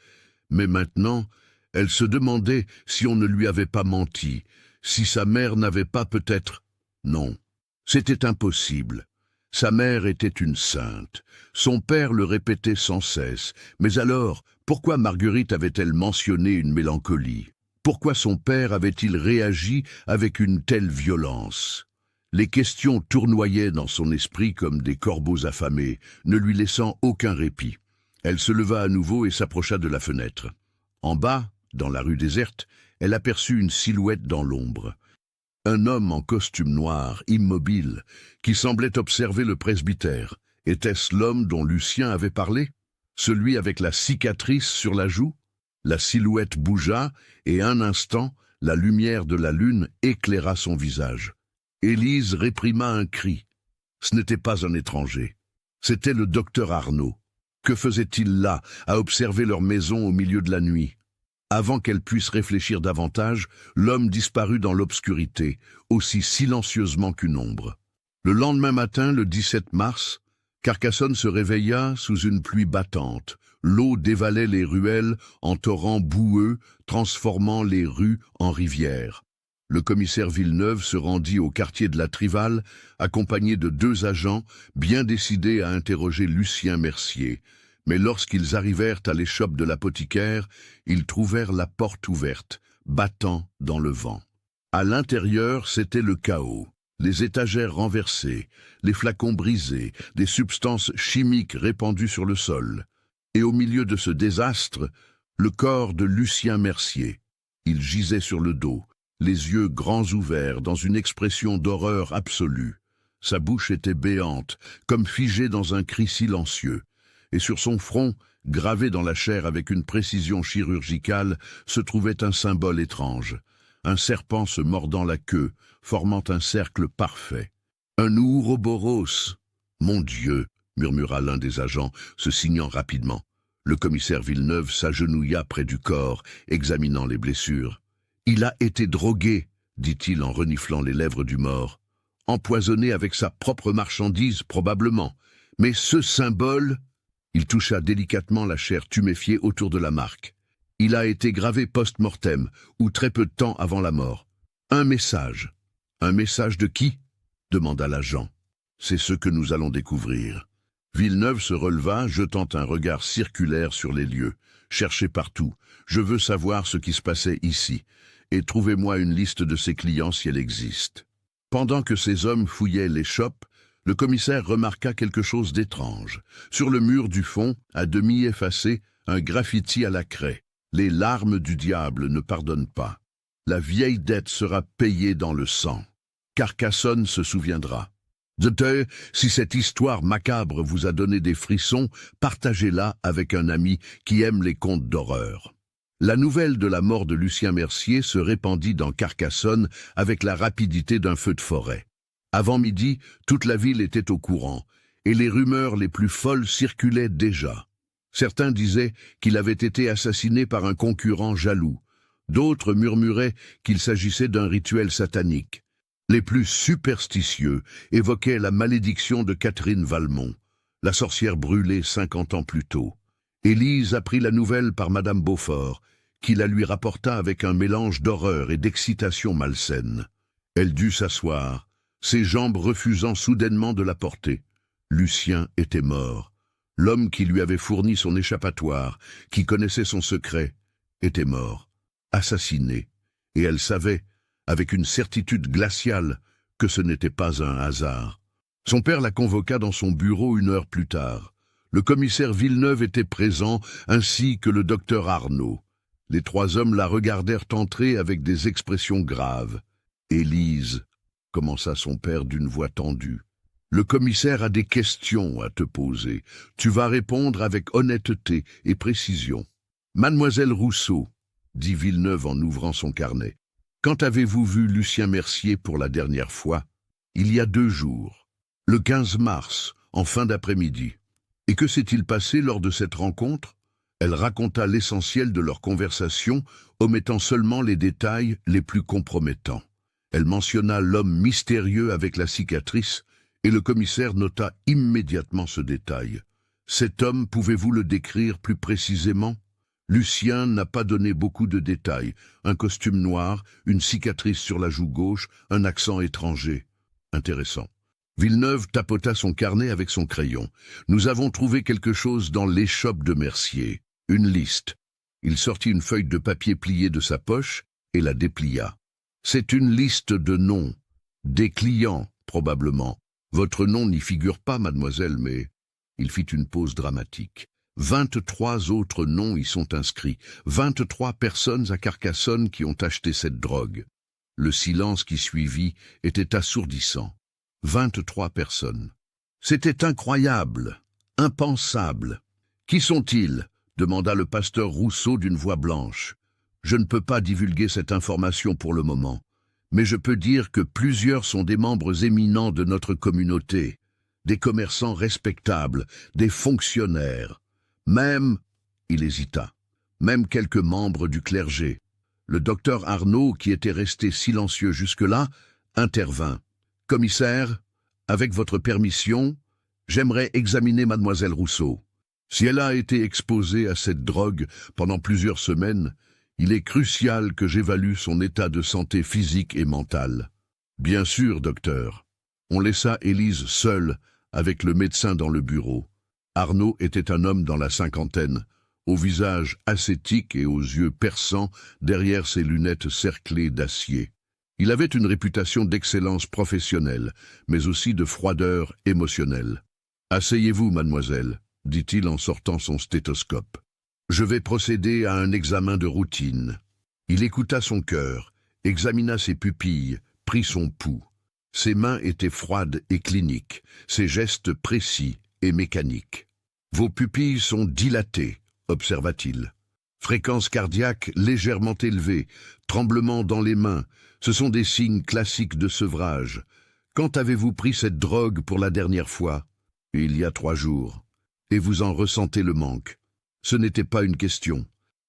Mais maintenant, elle se demandait si on ne lui avait pas menti, si sa mère n'avait pas peut-être... Non, c'était impossible. Sa mère était une sainte. Son père le répétait sans cesse. Mais alors, pourquoi Marguerite avait-elle mentionné une mélancolie? Pourquoi son père avait-il réagi avec une telle violence? Les questions tournoyaient dans son esprit comme des corbeaux affamés, ne lui laissant aucun répit. Elle se leva à nouveau et s'approcha de la fenêtre. En bas, dans la rue déserte, elle aperçut une silhouette dans l'ombre. Un homme en costume noir, immobile, qui semblait observer le presbytère. Était-ce l'homme dont Lucien avait parlé? Celui avec la cicatrice sur la joue? La silhouette bougea, et un instant, la lumière de la lune éclaira son visage. Élise réprima un cri. Ce n'était pas un étranger. C'était le docteur Arnaud. Que faisait-il là, à observer leur maison au milieu de la nuit? Avant qu'elle puisse réfléchir davantage, l'homme disparut dans l'obscurité, aussi silencieusement qu'une ombre. Le lendemain matin, le 17 mars, Carcassonne se réveilla sous une pluie battante. L'eau dévalait les ruelles en torrents boueux, transformant les rues en rivières. Le commissaire Villeneuve se rendit au quartier de la Trivale, accompagné de 2 agents, bien décidés à interroger Lucien Mercier. Mais lorsqu'ils arrivèrent à l'échoppe de l'apothicaire, ils trouvèrent la porte ouverte, battant dans le vent. À l'intérieur, c'était le chaos. Les étagères renversées, les flacons brisés, des substances chimiques répandues sur le sol. Et au milieu de ce désastre, le corps de Lucien Mercier. Il gisait sur le dos, les yeux grands ouverts dans une expression d'horreur absolue. Sa bouche était béante, comme figée dans un cri silencieux, et sur son front, gravé dans la chair avec une précision chirurgicale, se trouvait un symbole étrange, un serpent se mordant la queue, formant un cercle parfait. Un Ouroboros. Mon Dieu, murmura l'un des agents, se signant rapidement. Le commissaire Villeneuve s'agenouilla près du corps, examinant les blessures. Il a été drogué, dit-il en reniflant les lèvres du mort. Empoisonné avec sa propre marchandise, probablement. Mais ce symbole... Il toucha délicatement la chair tuméfiée autour de la marque. Il a été gravé post-mortem, ou très peu de temps avant la mort. Un message. Un message de qui? Demanda l'agent. C'est ce que nous allons découvrir. Villeneuve se releva, jetant un regard circulaire sur les lieux. Cherchez partout. Je veux savoir ce qui se passait ici. Et trouvez-moi une liste de ses clients si elle existe. Pendant que ces hommes fouillaient les shops, le commissaire remarqua quelque chose d'étrange. Sur le mur du fond, à demi effacé, un graffiti à la craie. Les larmes du diable ne pardonnent pas. La vieille dette sera payée dans le sang. Carcassonne se souviendra. Docteur, si cette histoire macabre vous a donné des frissons, partagez-la avec un ami qui aime les contes d'horreur. La nouvelle de la mort de Lucien Mercier se répandit dans Carcassonne avec la rapidité d'un feu de forêt. Avant midi, toute la ville était au courant, et les rumeurs les plus folles circulaient déjà. Certains disaient qu'il avait été assassiné par un concurrent jaloux. D'autres murmuraient qu'il s'agissait d'un rituel satanique. Les plus superstitieux évoquaient la malédiction de Catherine Valmont, la sorcière brûlée 50 ans plus tôt. Élise apprit la nouvelle par Madame Beaufort, qui la lui rapporta avec un mélange d'horreur et d'excitation malsaine. Elle dut s'asseoir, ses jambes refusant soudainement de la porter. Lucien était mort. L'homme qui lui avait fourni son échappatoire, qui connaissait son secret, était mort, assassiné. Et elle savait, avec une certitude glaciale, que ce n'était pas un hasard. Son père la convoqua dans son bureau 1 heure plus tard. Le commissaire Villeneuve était présent, ainsi que le docteur Arnaud. Les 3 hommes la regardèrent entrer avec des expressions graves. « Élise », commença son père d'une voix tendue, « le commissaire a des questions à te poser. Tu vas répondre avec honnêteté et précision. »« Mademoiselle Rousseau, » dit Villeneuve en ouvrant son carnet, « quand avez-vous vu Lucien Mercier pour la dernière fois ?»« Il y a 2 jours, le 15 mars, en fin d'après-midi. » « Et que s'est-il passé lors de cette rencontre ?» Elle raconta l'essentiel de leur conversation, omettant seulement les détails les plus compromettants. Elle mentionna l'homme mystérieux avec la cicatrice, et le commissaire nota immédiatement ce détail. « Cet homme, pouvez-vous le décrire plus précisément ?» Lucien n'a pas donné beaucoup de détails. Un costume noir, une cicatrice sur la joue gauche, un accent étranger. Intéressant. Villeneuve tapota son carnet avec son crayon. « Nous avons trouvé quelque chose dans l'échoppe de Mercier. Une liste. » Il sortit une feuille de papier pliée de sa poche et la déplia. « C'est une liste de noms. Des clients, probablement. Votre nom n'y figure pas, mademoiselle, mais... » Il fit une pause dramatique. 23 autres noms y sont inscrits. 23 personnes à Carcassonne qui ont acheté cette drogue. Le silence qui suivit était assourdissant. 23 personnes. C'était incroyable, impensable. « Qui sont-ils » demanda le pasteur Rousseau d'une voix blanche. « Je ne peux pas divulguer cette information pour le moment, mais je peux dire que plusieurs sont des membres éminents de notre communauté, des commerçants respectables, des fonctionnaires, même, il hésita, même quelques membres du clergé. Le docteur Arnaud, qui était resté silencieux jusque-là, intervint. « Commissaire, avec votre permission, j'aimerais examiner mademoiselle Rousseau. Si elle a été exposée à cette drogue pendant plusieurs semaines, il est crucial que j'évalue son état de santé physique et mentale. »« Bien sûr, docteur. » On laissa Élise seule avec le médecin dans le bureau. Arnaud était un homme dans la cinquantaine, au visage ascétique et aux yeux perçants derrière ses lunettes cerclées d'acier. Il avait une réputation d'excellence professionnelle, mais aussi de froideur émotionnelle. « Asseyez-vous, mademoiselle. » dit-il en sortant son stéthoscope. Je vais procéder à un examen de routine. Il écouta son cœur, examina ses pupilles, prit son pouls. Ses mains étaient froides et cliniques, ses gestes précis et mécaniques. Vos pupilles sont dilatées, observa-t-il. Fréquence cardiaque légèrement élevée, tremblement dans les mains, ce sont des signes classiques de sevrage. Quand avez-vous pris cette drogue pour la dernière fois? Il y a 3 jours. Et vous en ressentez le manque. Ce n'était pas une question.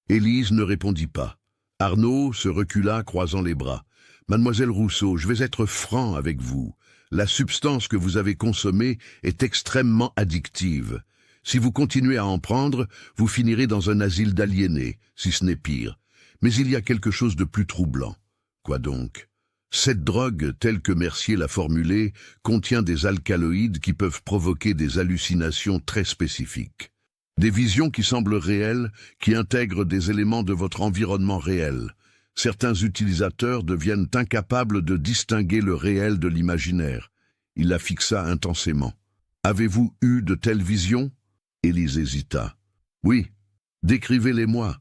Élise ne répondit pas. Arnaud se recula, croisant les bras. Mademoiselle Rousseau, je vais être franc avec vous. La substance que vous avez consommée est extrêmement addictive. Si vous continuez à en prendre, vous finirez dans un asile d'aliénés, si ce n'est pire. Mais il y a quelque chose de plus troublant. Quoi donc? Cette drogue, telle que Mercier l'a formulée, contient des alcaloïdes qui peuvent provoquer des hallucinations très spécifiques. Des visions qui semblent réelles, qui intègrent des éléments de votre environnement réel. Certains utilisateurs deviennent incapables de distinguer le réel de l'imaginaire. Il la fixa intensément. Avez-vous eu de telles visions? Élise hésita. Oui, décrivez-les-moi.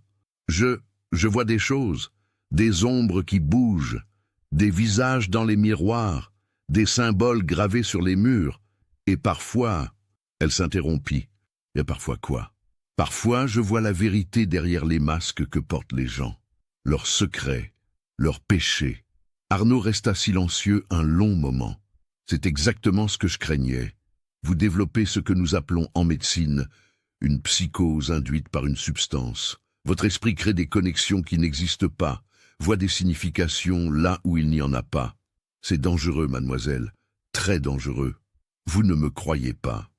Je vois des choses, des ombres qui bougent, des visages dans les miroirs, des symboles gravés sur les murs, et parfois, elle s'interrompit. Et parfois quoi? Parfois, je vois la vérité derrière les masques que portent les gens, leurs secrets, leurs péchés. Arnaud resta silencieux un long moment. C'est exactement ce que je craignais. Vous développez ce que nous appelons en médecine une psychose induite par une substance. Votre esprit crée des connexions qui n'existent pas, voit des significations là où il n'y en a pas. C'est dangereux, mademoiselle, très dangereux. Vous ne me croyez pas.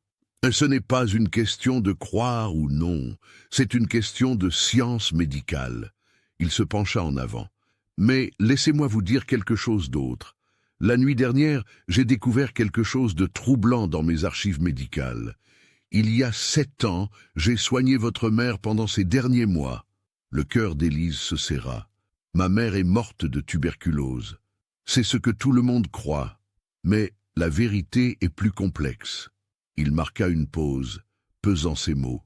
Ce n'est pas une question de croire ou non, c'est une question de science médicale. Il se pencha en avant. Mais laissez-moi vous dire quelque chose d'autre. La nuit dernière, j'ai découvert quelque chose de troublant dans mes archives médicales. Il y a 7 ans, j'ai soigné votre mère pendant ces derniers mois. Le cœur d'Élise se serra. Ma mère est morte de tuberculose. C'est ce que tout le monde croit. Mais la vérité est plus complexe. Il marqua une pause, pesant ses mots.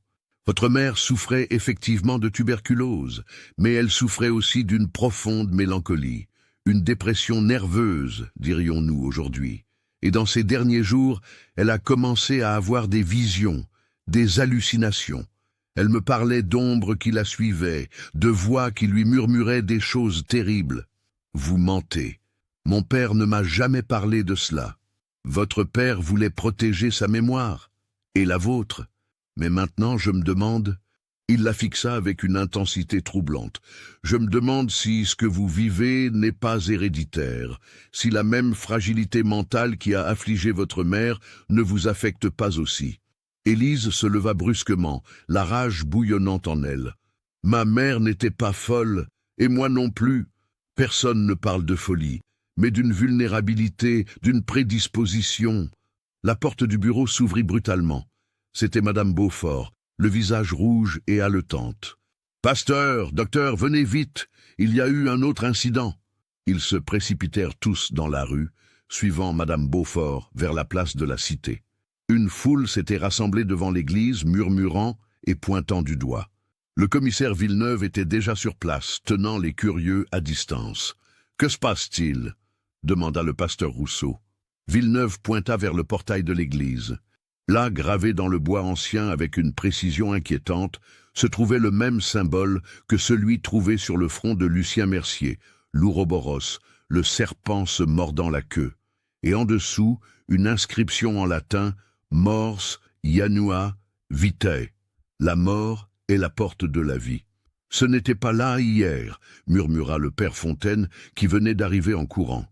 Votre mère souffrait effectivement de tuberculose, mais elle souffrait aussi d'une profonde mélancolie, une dépression nerveuse, dirions-nous aujourd'hui. Et dans ces derniers jours, elle a commencé à avoir des visions, des hallucinations. Elle me parlait d'ombres qui la suivaient, de voix qui lui murmuraient des choses terribles. Vous mentez. Mon père ne m'a jamais parlé de cela. Votre père voulait protéger sa mémoire, et la vôtre. Mais maintenant, je me demande... Il la fixa avec une intensité troublante. Je me demande si ce que vous vivez n'est pas héréditaire, si la même fragilité mentale qui a affligé votre mère ne vous affecte pas aussi. Élise se leva brusquement, la rage bouillonnant en elle. Ma mère n'était pas folle, et moi non plus. Personne ne parle de folie, mais d'une vulnérabilité, d'une prédisposition. La porte du bureau s'ouvrit brutalement. C'était Madame Beaufort, le visage rouge et haletante. « Pasteur, docteur, venez vite, il y a eu un autre incident. » Ils se précipitèrent tous dans la rue, suivant Madame Beaufort vers la place de la Cité. Une foule s'était rassemblée devant l'église, murmurant et pointant du doigt. Le commissaire Villeneuve était déjà sur place, tenant les curieux à distance. « Que se passe-t-il » demanda le pasteur Rousseau. Villeneuve pointa vers le portail de l'église. Là, gravé dans le bois ancien avec une précision inquiétante, se trouvait le même symbole que celui trouvé sur le front de Lucien Mercier, l'Ouroboros, le serpent se mordant la queue. Et en dessous, une inscription en latin, Mors Janua Vitae. La mort est la porte de la vie. Ce n'était pas là hier, murmura le père Fontaine qui venait d'arriver en courant.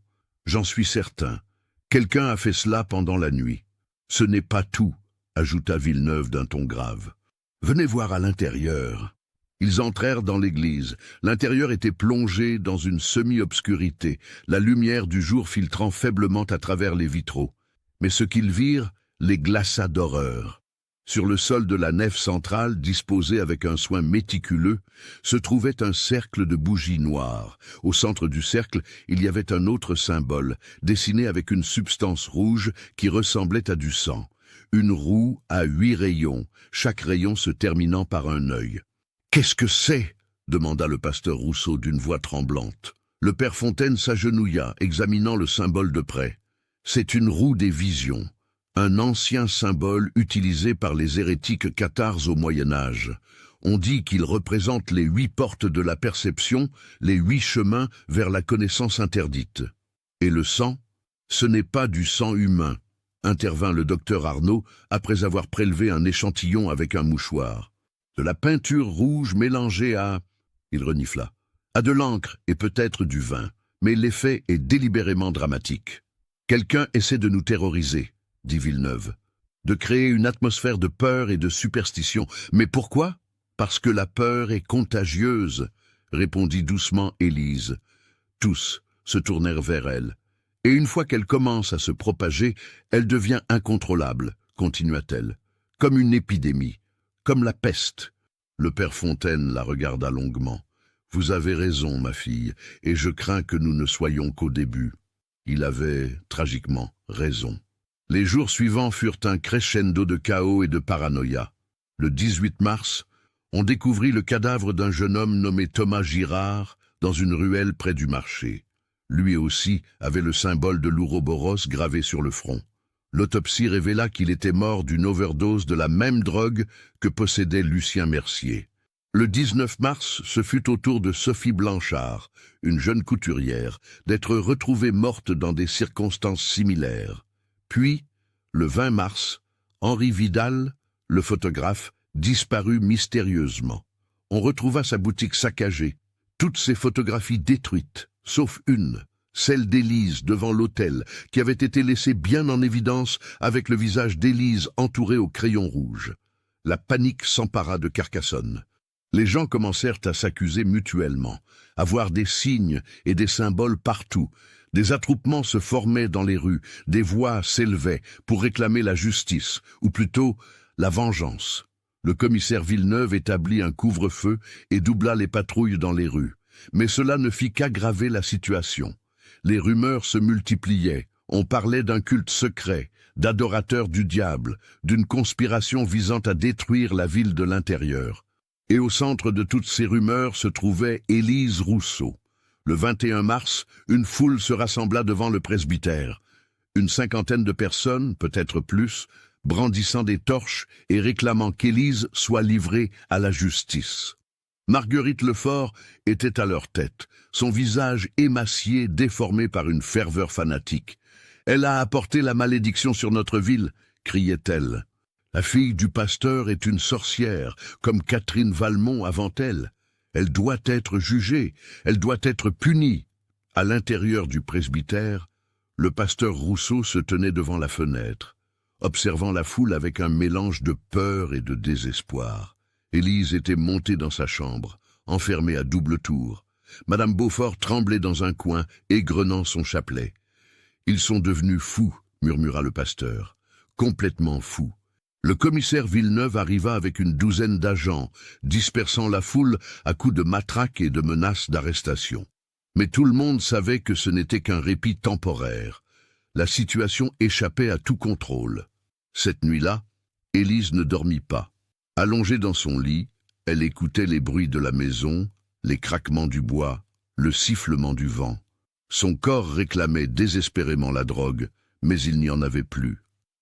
J'en suis certain. Quelqu'un a fait cela pendant la nuit. Ce n'est pas tout, ajouta Villeneuve d'un ton grave. Venez voir à l'intérieur. Ils entrèrent dans l'église. L'intérieur était plongé dans une semi-obscurité, la lumière du jour filtrant faiblement à travers les vitraux. Mais ce qu'ils virent les glaça d'horreur. Sur le sol de la nef centrale, disposé avec un soin méticuleux, se trouvait un cercle de bougies noires. Au centre du cercle, il y avait un autre symbole, dessiné avec une substance rouge qui ressemblait à du sang. Une roue à 8 rayons, chaque rayon se terminant par un œil. « Qu'est-ce que c'est » demanda le pasteur Rousseau d'une voix tremblante. Le père Fontaine s'agenouilla, examinant le symbole de près. C'est une roue des visions, un ancien symbole utilisé par les hérétiques cathares au Moyen-Âge. On dit qu'il représente les 8 portes de la perception, les 8 chemins vers la connaissance interdite. Et le sang? Ce n'est pas du sang humain, intervint le docteur Arnaud après avoir prélevé un échantillon avec un mouchoir. De la peinture rouge mélangée à... Il renifla. À de l'encre et peut-être du vin, mais l'effet est délibérément dramatique. Quelqu'un essaie de nous terroriser, dit Villeneuve, de créer une atmosphère de peur et de superstition. Mais pourquoi? Parce que la peur est contagieuse, répondit doucement Élise. Tous se tournèrent vers elle. Et une fois qu'elle commence à se propager, elle devient incontrôlable, continua-t-elle, comme une épidémie, comme la peste. Le père Fontaine la regarda longuement. Vous avez raison, ma fille, et je crains que nous ne soyons qu'au début. Il avait, tragiquement, raison. Les jours suivants furent un crescendo de chaos et de paranoïa. Le 18 mars, on découvrit le cadavre d'un jeune homme nommé Thomas Girard dans une ruelle près du marché. Lui aussi avait le symbole de l'ouroboros gravé sur le front. L'autopsie révéla qu'il était mort d'une overdose de la même drogue que possédait Lucien Mercier. Le 19 mars, ce fut au tour de Sophie Blanchard, une jeune couturière, d'être retrouvée morte dans des circonstances similaires. Puis, le 20 mars, Henri Vidal, le photographe, disparut mystérieusement. On retrouva sa boutique saccagée, toutes ses photographies détruites, sauf une, celle d'Élise devant l'autel, qui avait été laissée bien en évidence avec le visage d'Élise entouré au crayon rouge. La panique s'empara de Carcassonne. Les gens commencèrent à s'accuser mutuellement, à voir des signes et des symboles partout. Des attroupements se formaient dans les rues, des voix s'élevaient pour réclamer la justice, ou plutôt la vengeance. Le commissaire Villeneuve établit un couvre-feu et doubla les patrouilles dans les rues. Mais cela ne fit qu'aggraver la situation. Les rumeurs se multipliaient. On parlait d'un culte secret, d'adorateurs du diable, d'une conspiration visant à détruire la ville de l'intérieur. Et au centre de toutes ces rumeurs se trouvait Élise Rousseau. Le 21 mars, une foule se rassembla devant le presbytère. Une cinquantaine de personnes, peut-être plus, brandissant des torches et réclamant qu'Élise soit livrée à la justice. Marguerite Lefort était à leur tête, son visage émacié, déformé par une ferveur fanatique. « Elle a apporté la malédiction sur notre ville !» criait-elle. « La fille du pasteur est une sorcière, comme Catherine Valmont avant elle. Elle doit être jugée, elle doit être punie. » À l'intérieur du presbytère, le pasteur Rousseau se tenait devant la fenêtre, observant la foule avec un mélange de peur et de désespoir. Élise était montée dans sa chambre, enfermée à double tour. Madame Beaufort tremblait dans un coin, égrenant son chapelet. « Ils sont devenus fous », murmura le pasteur, « complètement fous. » Le commissaire Villeneuve arriva avec une douzaine d'agents, dispersant la foule à coups de matraque et de menaces d'arrestation. Mais tout le monde savait que ce n'était qu'un répit temporaire. La situation échappait à tout contrôle. Cette nuit-là, Élise ne dormit pas. Allongée dans son lit, elle écoutait les bruits de la maison, les craquements du bois, le sifflement du vent. Son corps réclamait désespérément la drogue, mais il n'y en avait plus.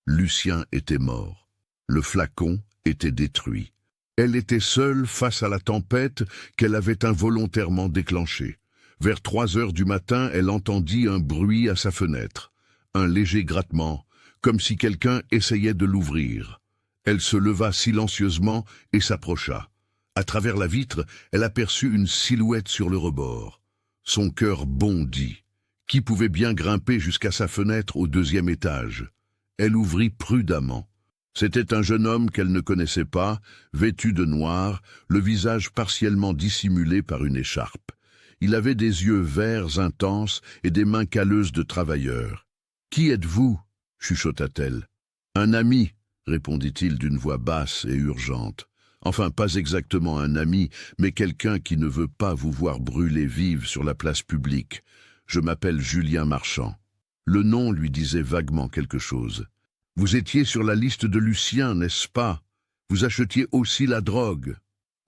Lucien était mort. Le flacon était détruit. Elle était seule face à la tempête qu'elle avait involontairement déclenchée. Vers 3 heures du matin, elle entendit un bruit à sa fenêtre, un léger grattement, comme si quelqu'un essayait de l'ouvrir. Elle se leva silencieusement et s'approcha. À travers la vitre, elle aperçut une silhouette sur le rebord. Son cœur bondit. Qui pouvait bien grimper jusqu'à sa fenêtre au 2e étage? Elle ouvrit prudemment. C'était un jeune homme qu'elle ne connaissait pas, vêtu de noir, le visage partiellement dissimulé par une écharpe. Il avait des yeux verts intenses et des mains calleuses de travailleur. « Qui êtes-vous » chuchota-t-elle. « Un ami » répondit-il d'une voix basse et urgente. « Enfin, pas exactement un ami, mais quelqu'un qui ne veut pas vous voir brûler vive sur la place publique. Je m'appelle Julien Marchand. » Le nom lui disait vaguement quelque chose. « Vous étiez sur la liste de Lucien, n'est-ce pas? Vous achetiez aussi la drogue.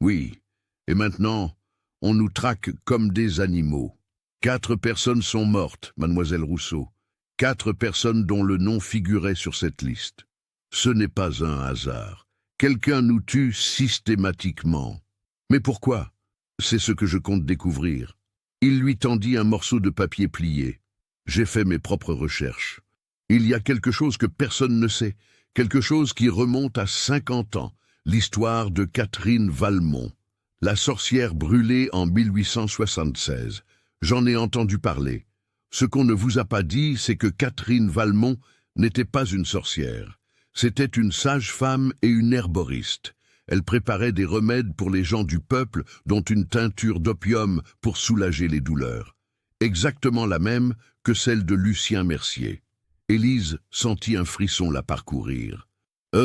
Oui. Et maintenant, on nous traque comme des animaux. 4 personnes sont mortes, mademoiselle Rousseau. 4 personnes dont le nom figurait sur cette liste. Ce n'est pas un hasard. Quelqu'un nous tue systématiquement. Mais pourquoi? C'est ce que je compte découvrir. Il lui tendit un morceau de papier plié. J'ai fait mes propres recherches. Il y a quelque chose que personne ne sait, quelque chose qui remonte à 50 ans, l'histoire de Catherine Valmont, la sorcière brûlée en 1876. J'en ai entendu parler. Ce qu'on ne vous a pas dit, c'est que Catherine Valmont n'était pas une sorcière. C'était une sage-femme et une herboriste. Elle préparait des remèdes pour les gens du peuple, dont une teinture d'opium pour soulager les douleurs. Exactement la même que celle de Lucien Mercier. Élise sentit un frisson la parcourir.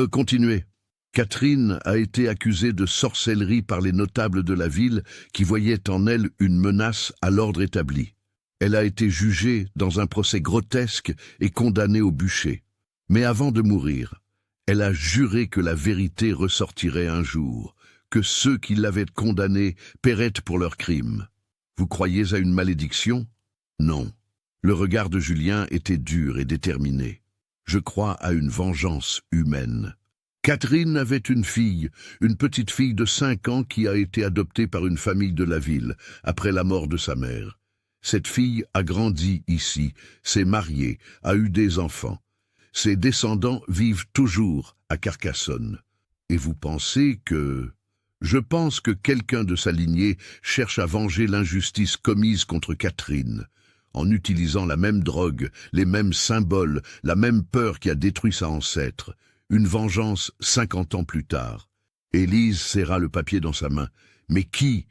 Continuez. Catherine a été accusée de sorcellerie par les notables de la ville qui voyaient en elle une menace à l'ordre établi. Elle a été jugée dans un procès grotesque et condamnée au bûcher. Mais avant de mourir, elle a juré que la vérité ressortirait un jour, que ceux qui l'avaient condamnée paieraient pour leurs crimes. Vous croyez à une malédiction? Non. Le regard de Julien était dur et déterminé. Je crois à une vengeance humaine. Catherine avait une petite fille de 5 ans qui a été adoptée par une famille de la ville, après la mort de sa mère. Cette fille a grandi ici, s'est mariée, a eu des enfants. Ses descendants vivent toujours à Carcassonne. Et vous pensez que... Je pense que quelqu'un de sa lignée cherche à venger l'injustice commise contre Catherine, en utilisant la même drogue, les mêmes symboles, la même peur qui a détruit sa ancêtre. Une vengeance 50 ans plus tard. Élise serra le papier dans sa main. Mais qui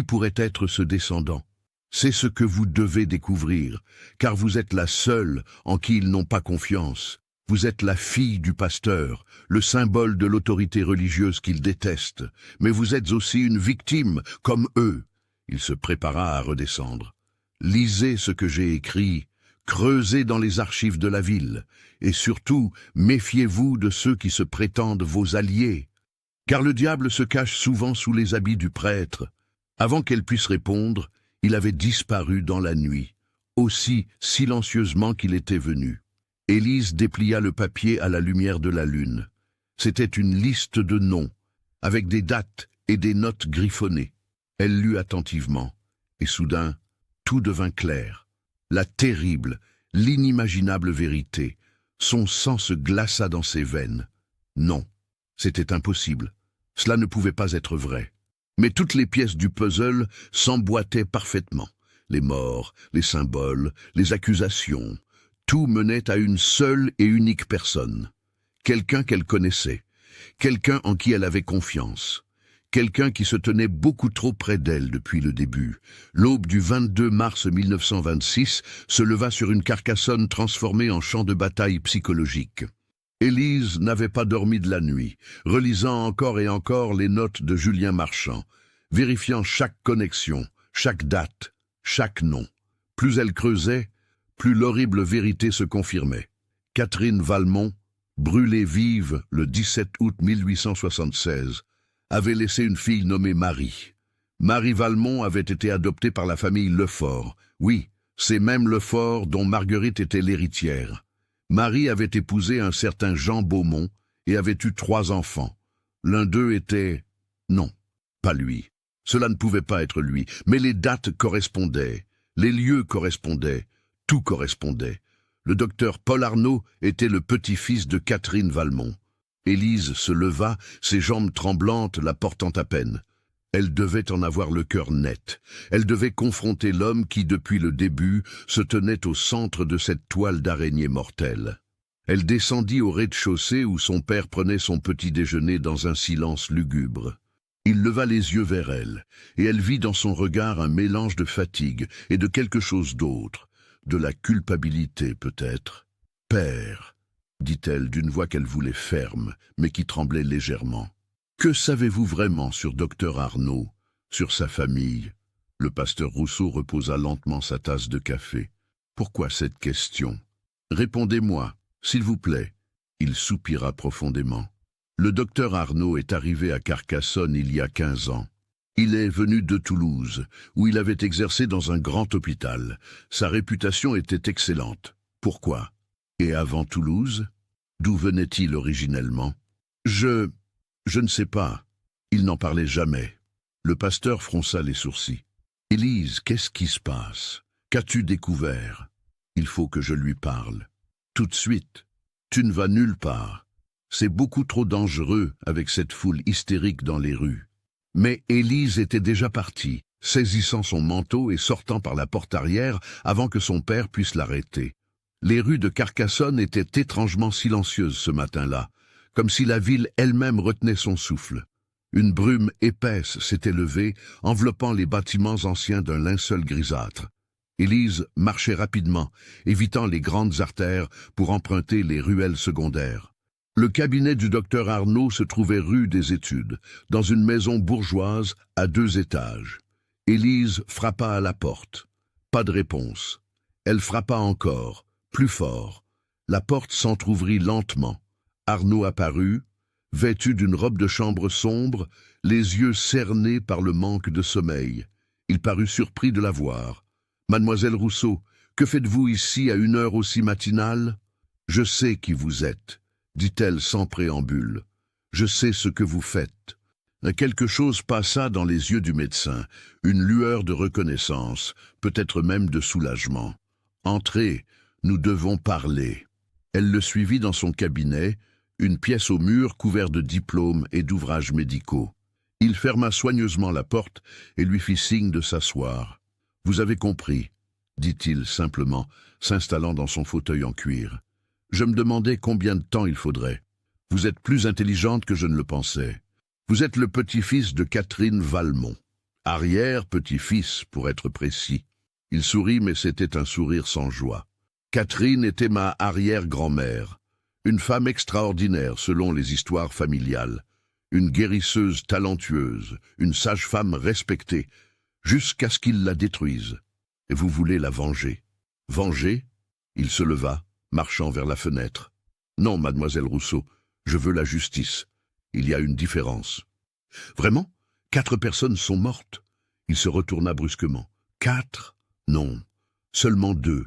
pourrait être ce descendant? C'est ce que vous devez découvrir, car vous êtes la seule en qui ils n'ont pas confiance. Vous êtes la fille du pasteur, le symbole de l'autorité religieuse qu'ils détestent, mais vous êtes aussi une victime, comme eux. Il se prépara à redescendre. Lisez ce que j'ai écrit, creusez dans les archives de la ville, et surtout, méfiez-vous de ceux qui se prétendent vos alliés, car le diable se cache souvent sous les habits du prêtre. Avant qu'elle puisse répondre, il avait disparu dans la nuit, aussi silencieusement qu'il était venu. Élise déplia le papier à la lumière de la lune. C'était une liste de noms, avec des dates et des notes griffonnées. Elle lut attentivement, et soudain, tout devint clair. La terrible, l'inimaginable vérité. Son sang se glaça dans ses veines. Non, c'était impossible. Cela ne pouvait pas être vrai. Mais toutes les pièces du puzzle s'emboîtaient parfaitement. Les morts, les symboles, les accusations. Tout menait à une seule et unique personne. Quelqu'un qu'elle connaissait. Quelqu'un en qui elle avait confiance. Quelqu'un qui se tenait beaucoup trop près d'elle depuis le début. L'aube du 22 mars 1926 se leva sur une Carcassonne transformée en champ de bataille psychologique. Élise n'avait pas dormi de la nuit, relisant encore et encore les notes de Julien Marchand, vérifiant chaque connexion, chaque date, chaque nom. Plus elle creusait, plus l'horrible vérité se confirmait. Catherine Valmont, brûlée vive le 17 août 1876, avait laissé une fille nommée Marie. Marie Valmont avait été adoptée par la famille Lefort. Oui, c'est même Lefort dont Marguerite était l'héritière. Marie avait épousé un certain Jean Beaumont et avait eu 3 enfants. L'un d'eux était... Non, pas lui. Cela ne pouvait pas être lui, mais les dates correspondaient, les lieux correspondaient, tout correspondait. Le docteur Paul Arnaud était le petit-fils de Catherine Valmont. Élise se leva, ses jambes tremblantes la portant à peine. Elle devait en avoir le cœur net. Elle devait confronter l'homme qui, depuis le début, se tenait au centre de cette toile d'araignée mortelle. Elle descendit au rez-de-chaussée où son père prenait son petit déjeuner dans un silence lugubre. Il leva les yeux vers elle, et elle vit dans son regard un mélange de fatigue et de quelque chose d'autre, de la culpabilité peut-être. « Père », dit-elle d'une voix qu'elle voulait ferme, mais qui tremblait légèrement. « Que savez-vous vraiment sur docteur Arnaud, sur sa famille ?» Le pasteur Rousseau reposa lentement sa tasse de café. « Pourquoi cette question? Répondez-moi, s'il vous plaît. Il soupira profondément. Le docteur Arnaud est arrivé à Carcassonne il y a 15 ans. Il est venu de Toulouse, où il avait exercé dans un grand hôpital. Sa réputation était excellente. Pourquoi? Et avant Toulouse? D'où venait-il originellement? Je ne sais pas. Il n'en parlait jamais. Le pasteur fronça les sourcils. Élise, qu'est-ce qui se passe? Qu'as-tu découvert? Il faut que je lui parle. Tout de suite. Tu ne vas nulle part. C'est beaucoup trop dangereux avec cette foule hystérique dans les rues. Mais Élise était déjà partie, saisissant son manteau et sortant par la porte arrière avant que son père puisse l'arrêter. Les rues de Carcassonne étaient étrangement silencieuses ce matin-là, comme si la ville elle-même retenait son souffle. Une brume épaisse s'était levée, enveloppant les bâtiments anciens d'un linceul grisâtre. Élise marchait rapidement, évitant les grandes artères pour emprunter les ruelles secondaires. Le cabinet du docteur Arnaud se trouvait rue des Études, dans une maison bourgeoise à 2 étages. Élise frappa à la porte. Pas de réponse. Elle frappa encore, plus fort. La porte s'entr'ouvrit lentement. Arnaud apparut, vêtu d'une robe de chambre sombre, les yeux cernés par le manque de sommeil. Il parut surpris de la voir. « Mademoiselle Rousseau, que faites-vous ici à une heure aussi matinale? Je sais qui vous êtes, dit-elle sans préambule. Je sais ce que vous faites. Quelque chose passa dans les yeux du médecin, une lueur de reconnaissance, peut-être même de soulagement. Entrez, nous devons parler. Elle le suivit dans son cabinet, une pièce au mur couverte de diplômes et d'ouvrages médicaux. Il ferma soigneusement la porte et lui fit signe de s'asseoir. Vous avez compris, dit-il simplement, s'installant dans son fauteuil en cuir. Je me demandais combien de temps il faudrait. Vous êtes plus intelligente que je ne le pensais. Vous êtes le petit-fils de Catherine Valmont. Arrière-petit-fils, pour être précis. Il sourit, mais c'était un sourire sans joie. Catherine était ma arrière-grand-mère. Une femme extraordinaire selon les histoires familiales. Une guérisseuse talentueuse, une sage-femme respectée, jusqu'à ce qu'ils la détruisent. Et vous voulez la venger. Venger? Il se leva, marchant vers la fenêtre. Non, mademoiselle Rousseau, je veux la justice. Il y a une différence. Vraiment? 4 personnes sont mortes. Il se retourna brusquement. 4? Non. Seulement 2.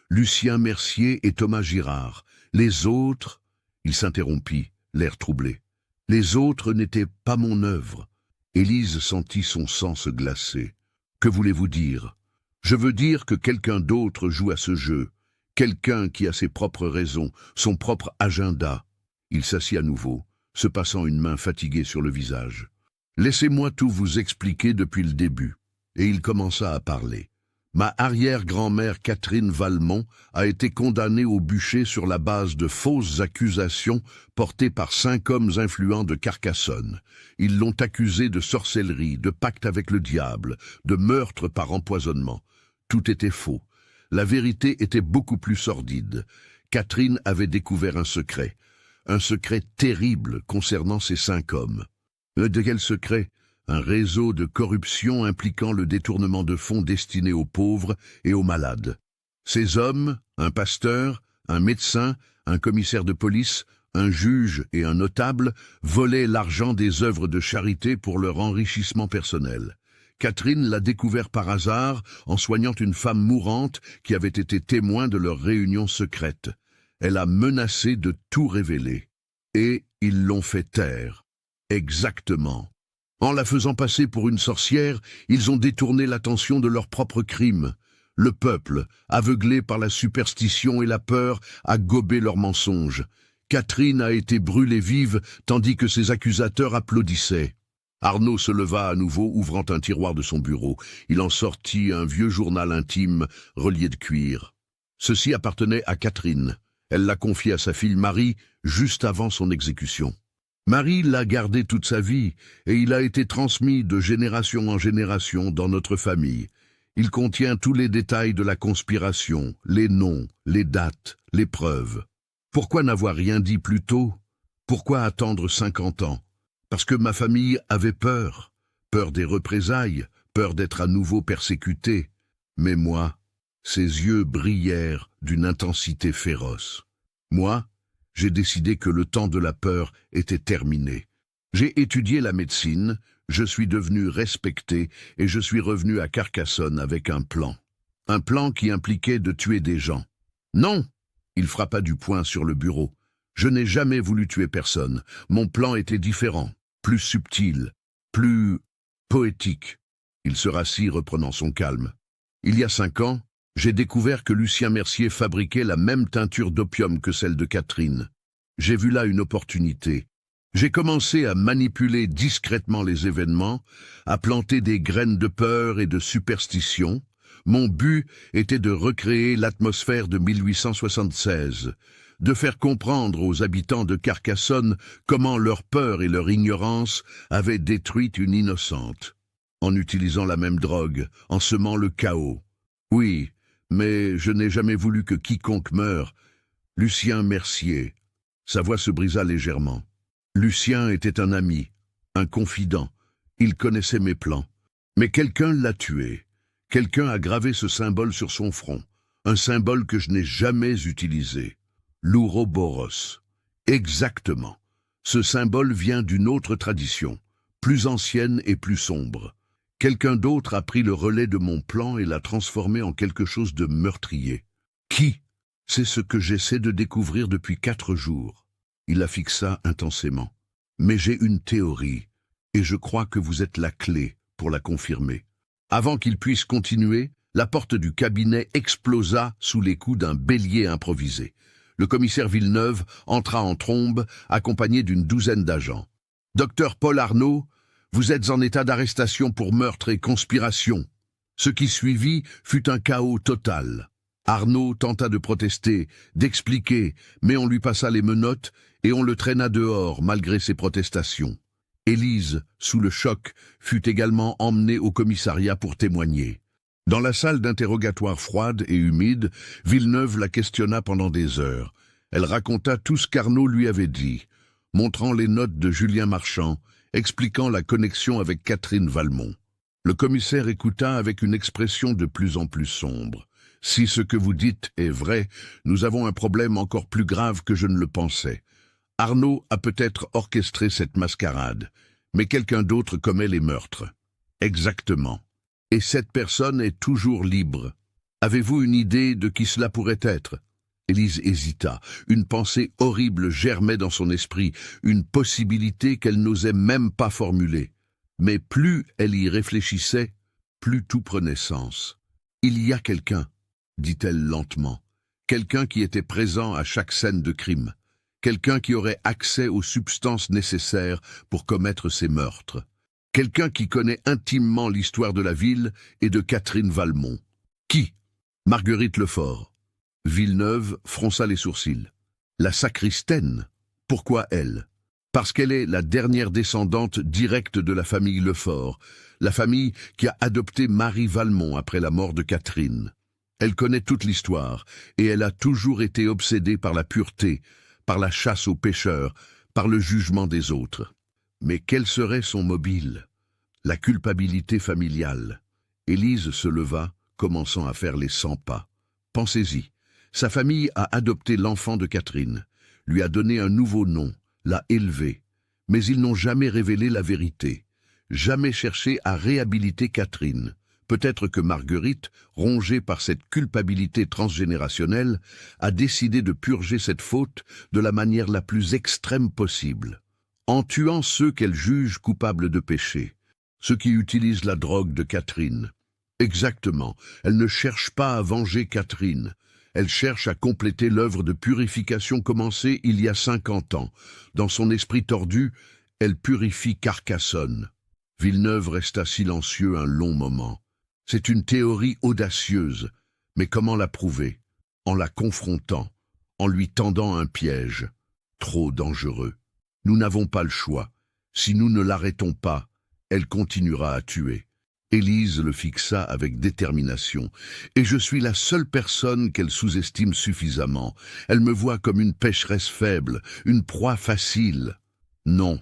Lucien Mercier et Thomas Girard. Les autres... Il s'interrompit, l'air troublé. Les autres n'étaient pas mon œuvre. Élise sentit son sang se glacer. Que voulez-vous dire? Je veux dire que quelqu'un d'autre joue à ce jeu. Quelqu'un qui a ses propres raisons, son propre agenda. Il s'assit à nouveau, se passant une main fatiguée sur le visage. Laissez-moi tout vous expliquer depuis le début. Et il commença à parler. Ma arrière-grand-mère Catherine Valmont a été condamnée au bûcher sur la base de fausses accusations portées par 5 hommes influents de Carcassonne. Ils l'ont accusée de sorcellerie, de pacte avec le diable, de meurtre par empoisonnement. Tout était faux. La vérité était beaucoup plus sordide. Catherine avait découvert un secret terrible concernant ces 5 hommes. De quel secret? Un réseau de corruption impliquant le détournement de fonds destinés aux pauvres et aux malades. Ces hommes, un pasteur, un médecin, un commissaire de police, un juge et un notable, volaient l'argent des œuvres de charité pour leur enrichissement personnel. Catherine l'a découvert par hasard en soignant une femme mourante qui avait été témoin de leur réunion secrète. Elle a menacé de tout révéler. Et ils l'ont fait taire. Exactement. En la faisant passer pour une sorcière, ils ont détourné l'attention de leurs propres crimes. Le peuple, aveuglé par la superstition et la peur, a gobé leurs mensonges. Catherine a été brûlée vive, tandis que ses accusateurs applaudissaient. Arnaud se leva à nouveau, ouvrant un tiroir de son bureau. Il en sortit un vieux journal intime, relié de cuir. Ceci appartenait à Catherine. Elle l'a confié à sa fille Marie, juste avant son exécution. Marie l'a gardé toute sa vie, et il a été transmis de génération en génération dans notre famille. Il contient tous les détails de la conspiration, les noms, les dates, les preuves. Pourquoi n'avoir rien dit plus tôt? Pourquoi attendre 50 ans? Parce que ma famille avait peur. Peur des représailles, peur d'être à nouveau persécutée. Mais moi, ses yeux brillèrent d'une intensité féroce. Moi, j'ai décidé que le temps de la peur était terminé. J'ai étudié la médecine, je suis devenu respecté et je suis revenu à Carcassonne avec un plan. Un plan qui impliquait de tuer des gens. Non, il frappa du poing sur le bureau. Je n'ai jamais voulu tuer personne. Mon plan était différent, plus subtil, plus poétique. Il se rassit, reprenant son calme. Il y a 5 ans, j'ai découvert que Lucien Mercier fabriquait la même teinture d'opium que celle de Catherine. J'ai vu là une opportunité. J'ai commencé à manipuler discrètement les événements, à planter des graines de peur et de superstition. Mon but était de recréer l'atmosphère de 1876, de faire comprendre aux habitants de Carcassonne comment leur peur et leur ignorance avaient détruit une innocente, en utilisant la même drogue, en semant le chaos. Oui, mais je n'ai jamais voulu que quiconque meure. Lucien Mercier. Sa voix se brisa légèrement. Lucien était un ami, un confident. Il connaissait mes plans. Mais quelqu'un l'a tué. Quelqu'un a gravé ce symbole sur son front. Un symbole que je n'ai jamais utilisé. L'Ouroboros. Exactement. Ce symbole vient d'une autre tradition, plus ancienne et plus sombre. Quelqu'un d'autre a pris le relais de mon plan et l'a transformé en quelque chose de meurtrier. Qui? C'est ce que j'essaie de découvrir depuis 4 jours. Il la fixa intensément. Mais j'ai une théorie, et je crois que vous êtes la clé pour la confirmer. Avant qu'il puisse continuer, la porte du cabinet explosa sous les coups d'un bélier improvisé. Le commissaire Villeneuve entra en trombe, accompagné d'une douzaine d'agents. « Docteur Paul Arnaud, vous êtes en état d'arrestation pour meurtre et conspiration. » Ce qui suivit fut un chaos total. Arnaud tenta de protester, d'expliquer, mais on lui passa les menottes et on le traîna dehors malgré ses protestations. Élise, sous le choc, fut également emmenée au commissariat pour témoigner. Dans la salle d'interrogatoire froide et humide, Villeneuve la questionna pendant des heures. Elle raconta tout ce qu'Arnaud lui avait dit, montrant les notes de Julien Marchand, expliquant la connexion avec Catherine Valmont. Le commissaire écouta avec une expression de plus en plus sombre. « Si ce que vous dites est vrai, nous avons un problème encore plus grave que je ne le pensais. Arnaud a peut-être orchestré cette mascarade, mais quelqu'un d'autre commet les meurtres. » « Exactement. Et cette personne est toujours libre. Avez-vous une idée de qui cela pourrait être ?» Élise hésita. Une pensée horrible germait dans son esprit, une possibilité qu'elle n'osait même pas formuler. Mais plus elle y réfléchissait, plus tout prenait sens. « Il y a quelqu'un, » dit-elle lentement. « Quelqu'un qui était présent à chaque scène de crime. Quelqu'un qui aurait accès aux substances nécessaires pour commettre ces meurtres. Quelqu'un qui connaît intimement l'histoire de la ville et de Catherine Valmont. Qui? Marguerite Lefort. » Villeneuve fronça les sourcils. « La sacristaine? Pourquoi elle? » Parce qu'elle est la dernière descendante directe de la famille Lefort, la famille qui a adopté Marie Valmont après la mort de Catherine. Elle connaît toute l'histoire, et elle a toujours été obsédée par la pureté, par la chasse aux pécheurs, par le jugement des autres. Mais quel serait son mobile? La culpabilité familiale. Élise se leva, commençant à faire les 100 pas. Pensez-y, sa famille a adopté l'enfant de Catherine, lui a donné un nouveau nom, l'a élevé, mais ils n'ont jamais révélé la vérité, jamais cherché à réhabiliter Catherine. Peut-être que Marguerite, rongée par cette culpabilité transgénérationnelle, a décidé de purger cette faute de la manière la plus extrême possible, en tuant ceux qu'elle juge coupables de péché, ceux qui utilisent la drogue de Catherine. Exactement, elle ne cherche pas à venger Catherine, elle cherche à compléter l'œuvre de purification commencée il y a 50 ans. Dans son esprit tordu, elle purifie Carcassonne. Villeneuve resta silencieux un long moment. C'est une théorie audacieuse, mais comment la prouver? En la confrontant, en lui tendant un piège. Trop dangereux. Nous n'avons pas le choix. Si nous ne l'arrêtons pas, elle continuera à tuer. Élise le fixa avec détermination. Et je suis la seule personne qu'elle sous-estime suffisamment. Elle me voit comme une pécheresse faible, une proie facile. Non,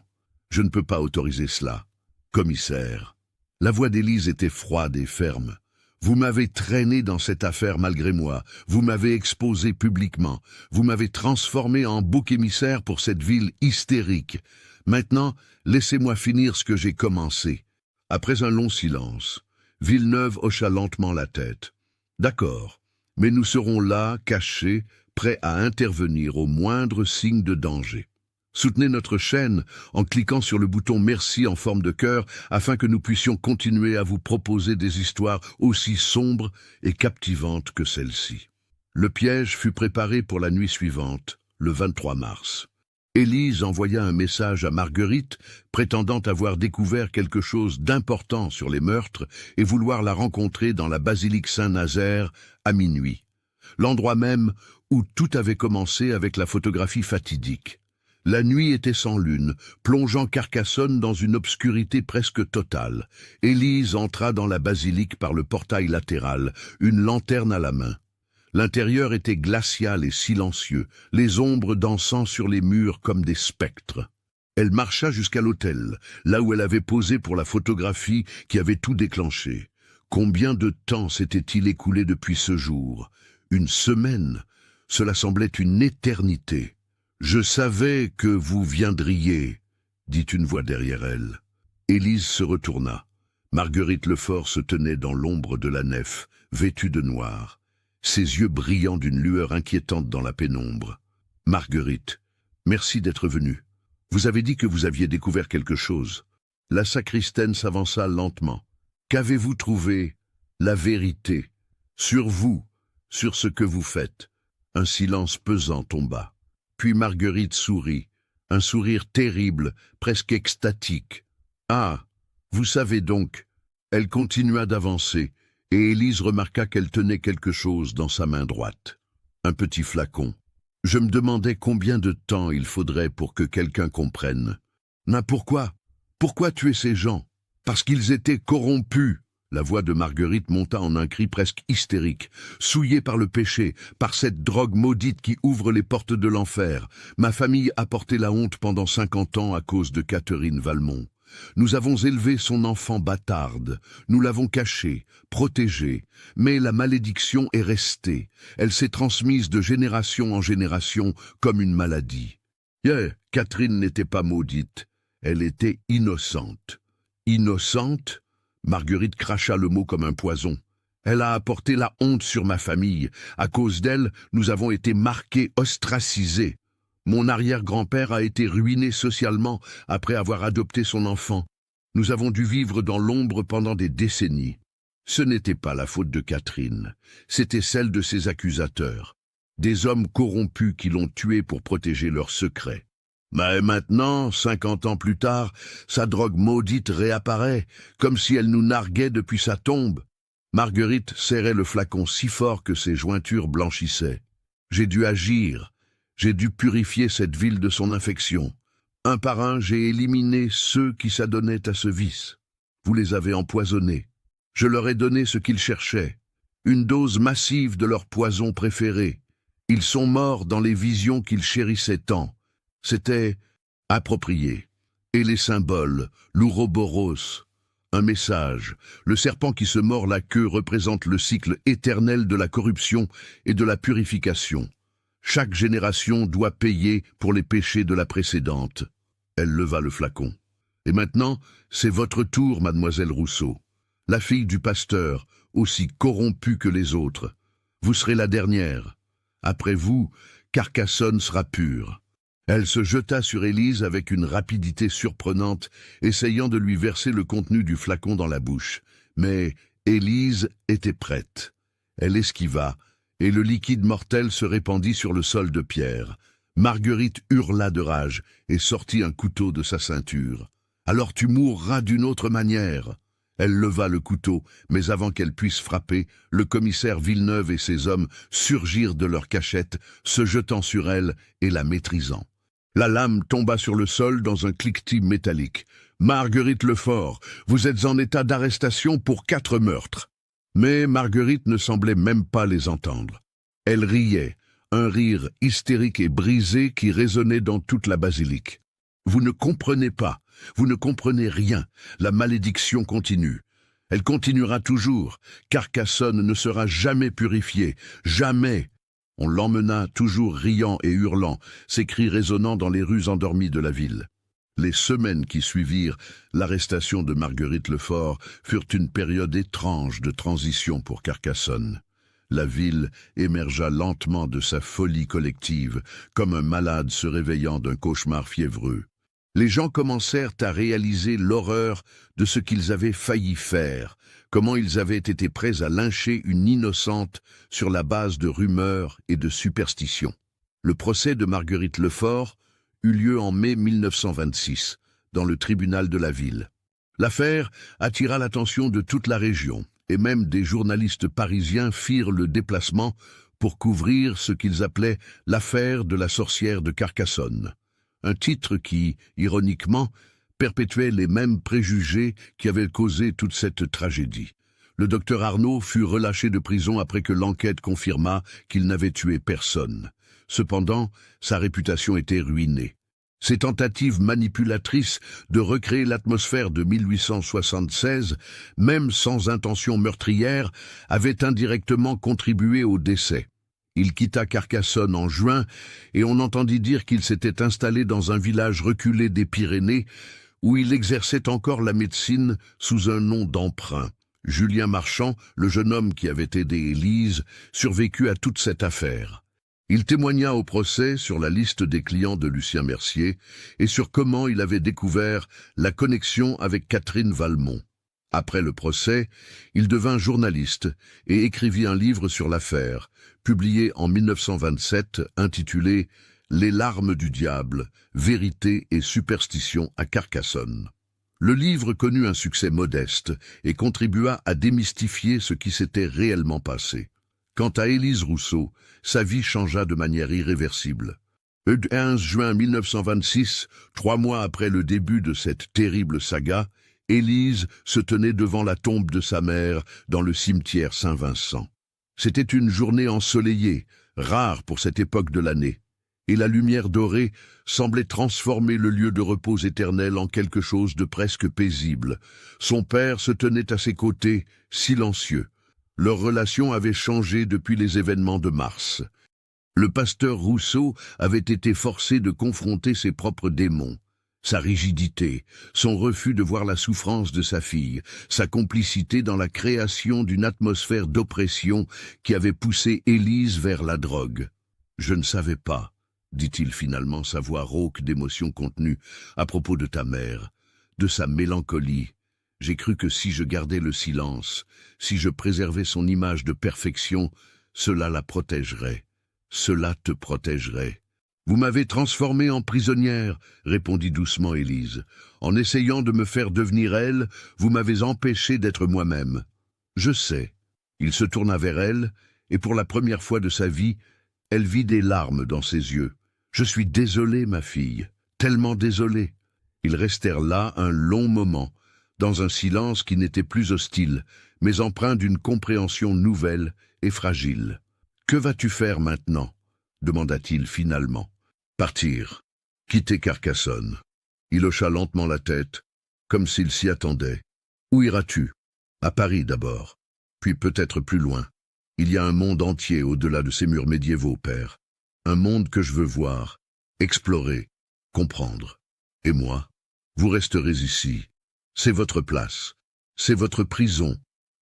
je ne peux pas autoriser cela. Commissaire. La voix d'Élise était froide et ferme. Vous m'avez traîné dans cette affaire malgré moi, vous m'avez exposé publiquement, vous m'avez transformé en bouc émissaire pour cette ville hystérique. Maintenant, laissez-moi finir ce que j'ai commencé. » Après un long silence, Villeneuve hocha lentement la tête. « D'accord, mais nous serons là, cachés, prêts à intervenir au moindre signe de danger. Soutenez notre chaîne en cliquant sur le bouton merci en forme de cœur afin que nous puissions continuer à vous proposer des histoires aussi sombres et captivantes que celle-ci. » Le piège fut préparé pour la nuit suivante, le 23 mars. Élise envoya un message à Marguerite, prétendant avoir découvert quelque chose d'important sur les meurtres et vouloir la rencontrer dans la basilique Saint-Nazaire à minuit, l'endroit même où tout avait commencé avec la photographie fatidique. La nuit était sans lune, plongeant Carcassonne dans une obscurité presque totale. Élise entra dans la basilique par le portail latéral, une lanterne à la main. L'intérieur était glacial et silencieux, les ombres dansant sur les murs comme des spectres. Elle marcha jusqu'à l'autel, là où elle avait posé pour la photographie qui avait tout déclenché. Combien de temps s'était-il écoulé depuis ce jour? Une semaine? Cela semblait une éternité. « Je savais que vous viendriez », dit une voix derrière elle. Élise se retourna. Marguerite Lefort se tenait dans l'ombre de la nef, vêtue de noir, ses yeux brillant d'une lueur inquiétante dans la pénombre. « Marguerite, merci d'être venue. Vous avez dit que vous aviez découvert quelque chose. » La sacristaine s'avança lentement. « Qu'avez-vous trouvé? La vérité. Sur vous, sur ce que vous faites. » Un silence pesant tomba. Puis Marguerite sourit, un sourire terrible, presque extatique. « Ah, vous savez donc. » Elle continua d'avancer, et Élise remarqua qu'elle tenait quelque chose dans sa main droite. Un petit flacon. Je me demandais combien de temps il faudrait pour que quelqu'un comprenne. « Mais pourquoi? Pourquoi tuer ces gens? Parce qu'ils étaient corrompus. » La voix de Marguerite monta en un cri presque hystérique. « Souillés par le péché, par cette drogue maudite qui ouvre les portes de l'enfer. Ma famille a porté la honte pendant 50 ans à cause de Catherine Valmont. Nous avons élevé son enfant bâtarde, nous l'avons cachée, protégée, mais la malédiction est restée. Elle s'est transmise de génération en génération comme une maladie. Catherine n'était pas maudite, elle était innocente. » Innocente? Marguerite cracha le mot comme un poison. « Elle a apporté la honte sur ma famille. À cause d'elle, nous avons été marqués, ostracisés. Mon arrière-grand-père a été ruiné socialement après avoir adopté son enfant. Nous avons dû vivre dans l'ombre pendant des décennies. Ce n'était pas la faute de Catherine, c'était celle de ses accusateurs. Des hommes corrompus qui l'ont tuée pour protéger leurs secrets. Mais maintenant, 50 ans plus tard, sa drogue maudite réapparaît, comme si elle nous narguait depuis sa tombe. » Marguerite serrait le flacon si fort que ses jointures blanchissaient. « J'ai dû agir, j'ai dû purifier cette ville de son infection. Un par un, j'ai éliminé ceux qui s'adonnaient à ce vice. Vous les avez empoisonnés. Je leur ai donné ce qu'ils cherchaient, une dose massive de leur poison préféré. Ils sont morts dans les visions qu'ils chérissaient tant. C'était approprié. Et les symboles, l'ouroboros, un message. Le serpent qui se mord la queue représente le cycle éternel de la corruption et de la purification. Chaque génération doit payer pour les péchés de la précédente. » Elle leva le flacon. « Et maintenant, c'est votre tour, mademoiselle Rousseau. La fille du pasteur, aussi corrompue que les autres. Vous serez la dernière. Après vous, Carcassonne sera pure. » Elle se jeta sur Élise avec une rapidité surprenante, essayant de lui verser le contenu du flacon dans la bouche. Mais Élise était prête. Elle esquiva, et le liquide mortel se répandit sur le sol de pierre. Marguerite hurla de rage et sortit un couteau de sa ceinture. « Alors tu mourras d'une autre manière !» Elle leva le couteau, mais avant qu'elle puisse frapper, le commissaire Villeneuve et ses hommes surgirent de leur cachette, se jetant sur elle et la maîtrisant. La lame tomba sur le sol dans un cliquetis métallique. « Marguerite Lefort, vous êtes en état d'arrestation pour 4 meurtres. » Mais Marguerite ne semblait même pas les entendre. Elle riait, un rire hystérique et brisé qui résonnait dans toute la basilique. « Vous ne comprenez pas, vous ne comprenez rien, la malédiction continue. Elle continuera toujours. Carcassonne ne sera jamais purifiée. Jamais. On l'emmena, toujours riant et hurlant, ses cris résonnant dans les rues endormies de la ville. Les semaines qui suivirent l'arrestation de Marguerite Lefort furent une période étrange de transition pour Carcassonne. La ville émergea lentement de sa folie collective, comme un malade se réveillant d'un cauchemar fiévreux. Les gens commencèrent à réaliser l'horreur de ce qu'ils avaient failli faire, comment ils avaient été prêts à lyncher une innocente sur la base de rumeurs et de superstitions. Le procès de Marguerite Lefort eut lieu en mai 1926, dans le tribunal de la ville. L'affaire attira l'attention de toute la région, et même des journalistes parisiens firent le déplacement pour couvrir ce qu'ils appelaient l'affaire de la sorcière de Carcassonne. Un titre qui, ironiquement, perpétuait les mêmes préjugés qui avaient causé toute cette tragédie. Le docteur Arnaud fut relâché de prison après que l'enquête confirma qu'il n'avait tué personne. Cependant, sa réputation était ruinée. Ses tentatives manipulatrices de recréer l'atmosphère de 1876, même sans intention meurtrière, avaient indirectement contribué au décès. Il quitta Carcassonne en juin et on entendit dire qu'il s'était installé dans un village reculé des Pyrénées où il exerçait encore la médecine sous un nom d'emprunt. Julien Marchand, le jeune homme qui avait aidé Élise, survécut à toute cette affaire. Il témoigna au procès sur la liste des clients de Lucien Mercier et sur comment il avait découvert la connexion avec Catherine Valmont. Après le procès, il devint journaliste et écrivit un livre sur l'affaire, publié en 1927, intitulé « Les larmes du diable, vérité et superstition à Carcassonne ». Le livre connut un succès modeste et contribua à démystifier ce qui s'était réellement passé. Quant à Élise Rousseau, sa vie changea de manière irréversible. Le 15 juin 1926, 3 mois après le début de cette terrible saga, Élise se tenait devant la tombe de sa mère dans le cimetière Saint-Vincent. C'était une journée ensoleillée, rare pour cette époque de l'année, et la lumière dorée semblait transformer le lieu de repos éternel en quelque chose de presque paisible. Son père se tenait à ses côtés, silencieux. Leur relation avait changé depuis les événements de mars. Le pasteur Rousseau avait été forcé de confronter ses propres démons. Sa rigidité, son refus de voir la souffrance de sa fille, sa complicité dans la création d'une atmosphère d'oppression qui avait poussé Élise vers la drogue. « Je ne savais pas », dit-il finalement, sa voix rauque d'émotion contenue, à propos de ta mère, de sa mélancolie. J'ai cru que si je gardais le silence, si je préservais son image de perfection, cela la protégerait. Cela te protégerait. Vous m'avez transformée en prisonnière, répondit doucement Élise. En essayant de me faire devenir elle, vous m'avez empêché d'être moi-même. Je sais. Il se tourna vers elle, et pour la première fois de sa vie, elle vit des larmes dans ses yeux. Je suis désolé, ma fille, tellement désolé. Ils restèrent là un long moment, dans un silence qui n'était plus hostile, mais empreint d'une compréhension nouvelle et fragile. « Que vas-tu faire maintenant ?» demanda-t-il finalement. « Partir. Quitter Carcassonne. » Il hocha lentement la tête, comme s'il s'y attendait. « Où iras-tu ?»« À Paris d'abord, puis peut-être plus loin. Il y a un monde entier au-delà de ces murs médiévaux, père. Un monde que je veux voir, explorer, comprendre. Et moi, vous resterez ici. C'est votre place, c'est votre prison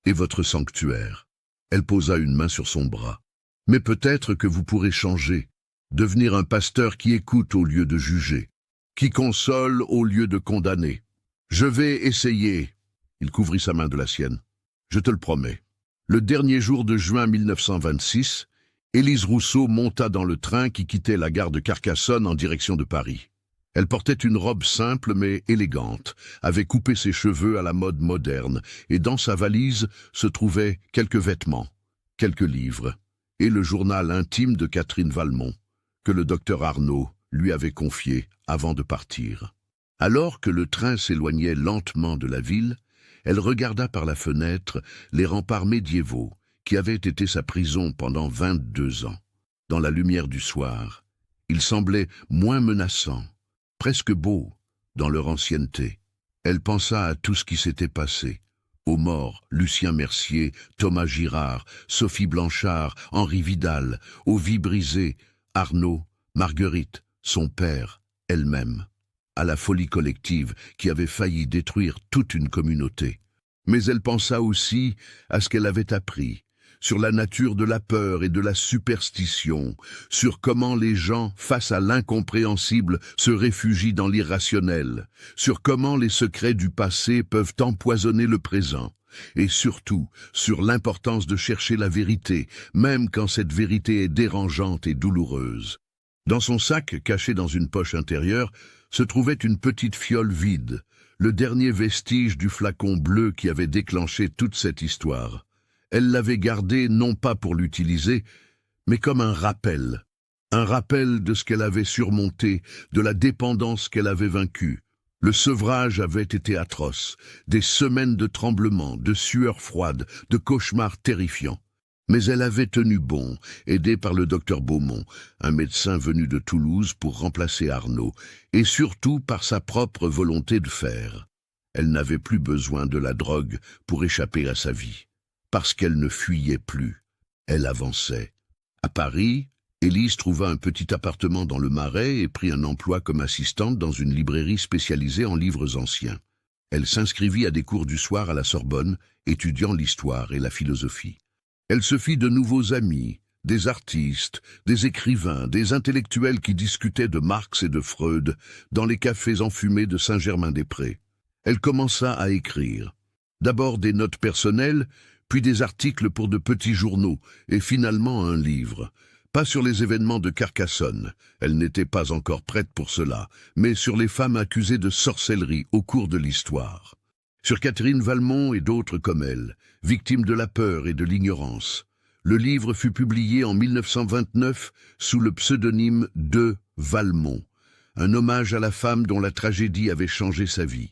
et votre sanctuaire. » Elle posa une main sur son bras. « Mais peut-être que vous pourrez changer, devenir un pasteur qui écoute au lieu de juger, qui console au lieu de condamner. Je vais essayer. » Il couvrit sa main de la sienne. « Je te le promets. » Le dernier jour de juin 1926, Élise Rousseau monta dans le train qui quittait la gare de Carcassonne en direction de Paris. Elle portait une robe simple mais élégante, avait coupé ses cheveux à la mode moderne, et dans sa valise se trouvaient quelques vêtements, quelques livres, et le journal intime de Catherine Valmont, que le docteur Arnaud lui avait confié avant de partir. Alors que le train s'éloignait lentement de la ville, elle regarda par la fenêtre les remparts médiévaux qui avaient été sa prison pendant 22 ans. Dans la lumière du soir, ils semblaient moins menaçants, presque beaux dans leur ancienneté. Elle pensa à tout ce qui s'était passé, Aux morts, Lucien Mercier, Thomas Girard, Sophie Blanchard, Henri Vidal. Aux vies brisées, Arnaud, Marguerite, son père, elle-même. À la folie collective qui avait failli détruire toute une communauté. Mais elle pensa aussi à ce qu'elle avait appris, sur la nature de la peur et de la superstition, sur comment les gens, face à l'incompréhensible, se réfugient dans l'irrationnel, sur comment les secrets du passé peuvent empoisonner le présent, et surtout sur l'importance de chercher la vérité, même quand cette vérité est dérangeante et douloureuse. Dans son sac, caché dans une poche intérieure, se trouvait une petite fiole vide, le dernier vestige du flacon bleu qui avait déclenché toute cette histoire. Elle l'avait gardé non pas pour l'utiliser, mais comme un rappel de ce qu'elle avait surmonté, de la dépendance qu'elle avait vaincue. Le sevrage avait été atroce, des semaines de tremblements, de sueurs froides, de cauchemars terrifiants. Mais elle avait tenu bon, aidée par le docteur Beaumont, un médecin venu de Toulouse pour remplacer Arnaud, et surtout par sa propre volonté de faire. Elle n'avait plus besoin de la drogue pour échapper à sa vie, parce qu'elle ne fuyait plus, elle avançait. À Paris, Élise trouva un petit appartement dans le Marais et prit un emploi comme assistante dans une librairie spécialisée en livres anciens. Elle s'inscrivit à des cours du soir à la Sorbonne, étudiant l'histoire et la philosophie. Elle se fit de nouveaux amis, des artistes, des écrivains, des intellectuels qui discutaient de Marx et de Freud dans les cafés enfumés de Saint-Germain-des-Prés. Elle commença à écrire. D'abord des notes personnelles, puis des articles pour de petits journaux, et finalement un livre. Pas sur les événements de Carcassonne, elle n'était pas encore prête pour cela, mais sur les femmes accusées de sorcellerie au cours de l'histoire. Sur Catherine Valmont et d'autres comme elle, victimes de la peur et de l'ignorance. Le livre fut publié en 1929 sous le pseudonyme de Valmont, un hommage à la femme dont la tragédie avait changé sa vie.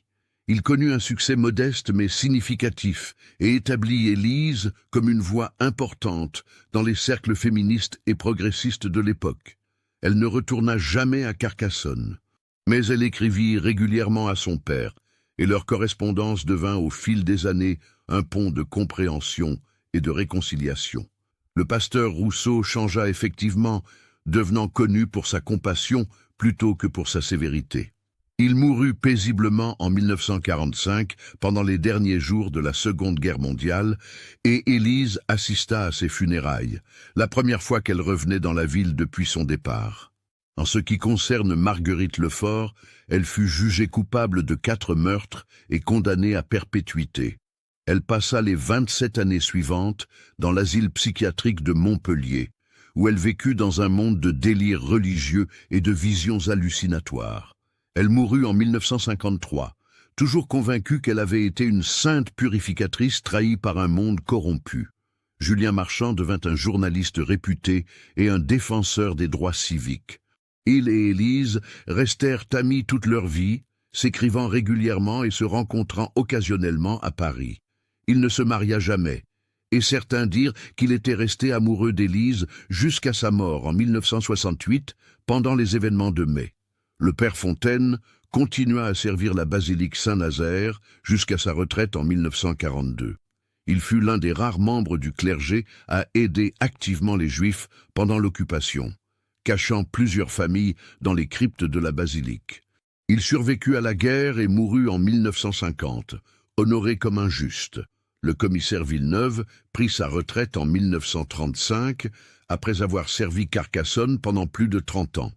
Il connut un succès modeste mais significatif et établit Élise comme une voix importante dans les cercles féministes et progressistes de l'époque. Elle ne retourna jamais à Carcassonne, mais elle écrivit régulièrement à son père, et leur correspondance devint au fil des années un pont de compréhension et de réconciliation. Le pasteur Rousseau changea effectivement, devenant connu pour sa compassion plutôt que pour sa sévérité. Il mourut paisiblement en 1945, pendant les derniers jours de la Seconde Guerre mondiale, et Élise assista à ses funérailles, la première fois qu'elle revenait dans la ville depuis son départ. En ce qui concerne Marguerite Lefort, elle fut jugée coupable de 4 meurtres et condamnée à perpétuité. Elle passa les 27 années suivantes dans l'asile psychiatrique de Montpellier, où elle vécut dans un monde de délires religieux et de visions hallucinatoires. Elle mourut en 1953, toujours convaincue qu'elle avait été une sainte purificatrice trahie par un monde corrompu. Julien Marchand devint un journaliste réputé et un défenseur des droits civiques. Il et Élise restèrent amis toute leur vie, s'écrivant régulièrement et se rencontrant occasionnellement à Paris. Il ne se maria jamais, et certains dirent qu'il était resté amoureux d'Élise jusqu'à sa mort en 1968, pendant les événements de mai. Le père Fontaine continua à servir la basilique Saint-Nazaire jusqu'à sa retraite en 1942. Il fut l'un des rares membres du clergé à aider activement les Juifs pendant l'occupation, cachant plusieurs familles dans les cryptes de la basilique. Il survécut à la guerre et mourut en 1950, honoré comme un juste. Le commissaire Villeneuve prit sa retraite en 1935, après avoir servi Carcassonne pendant plus de 30 ans.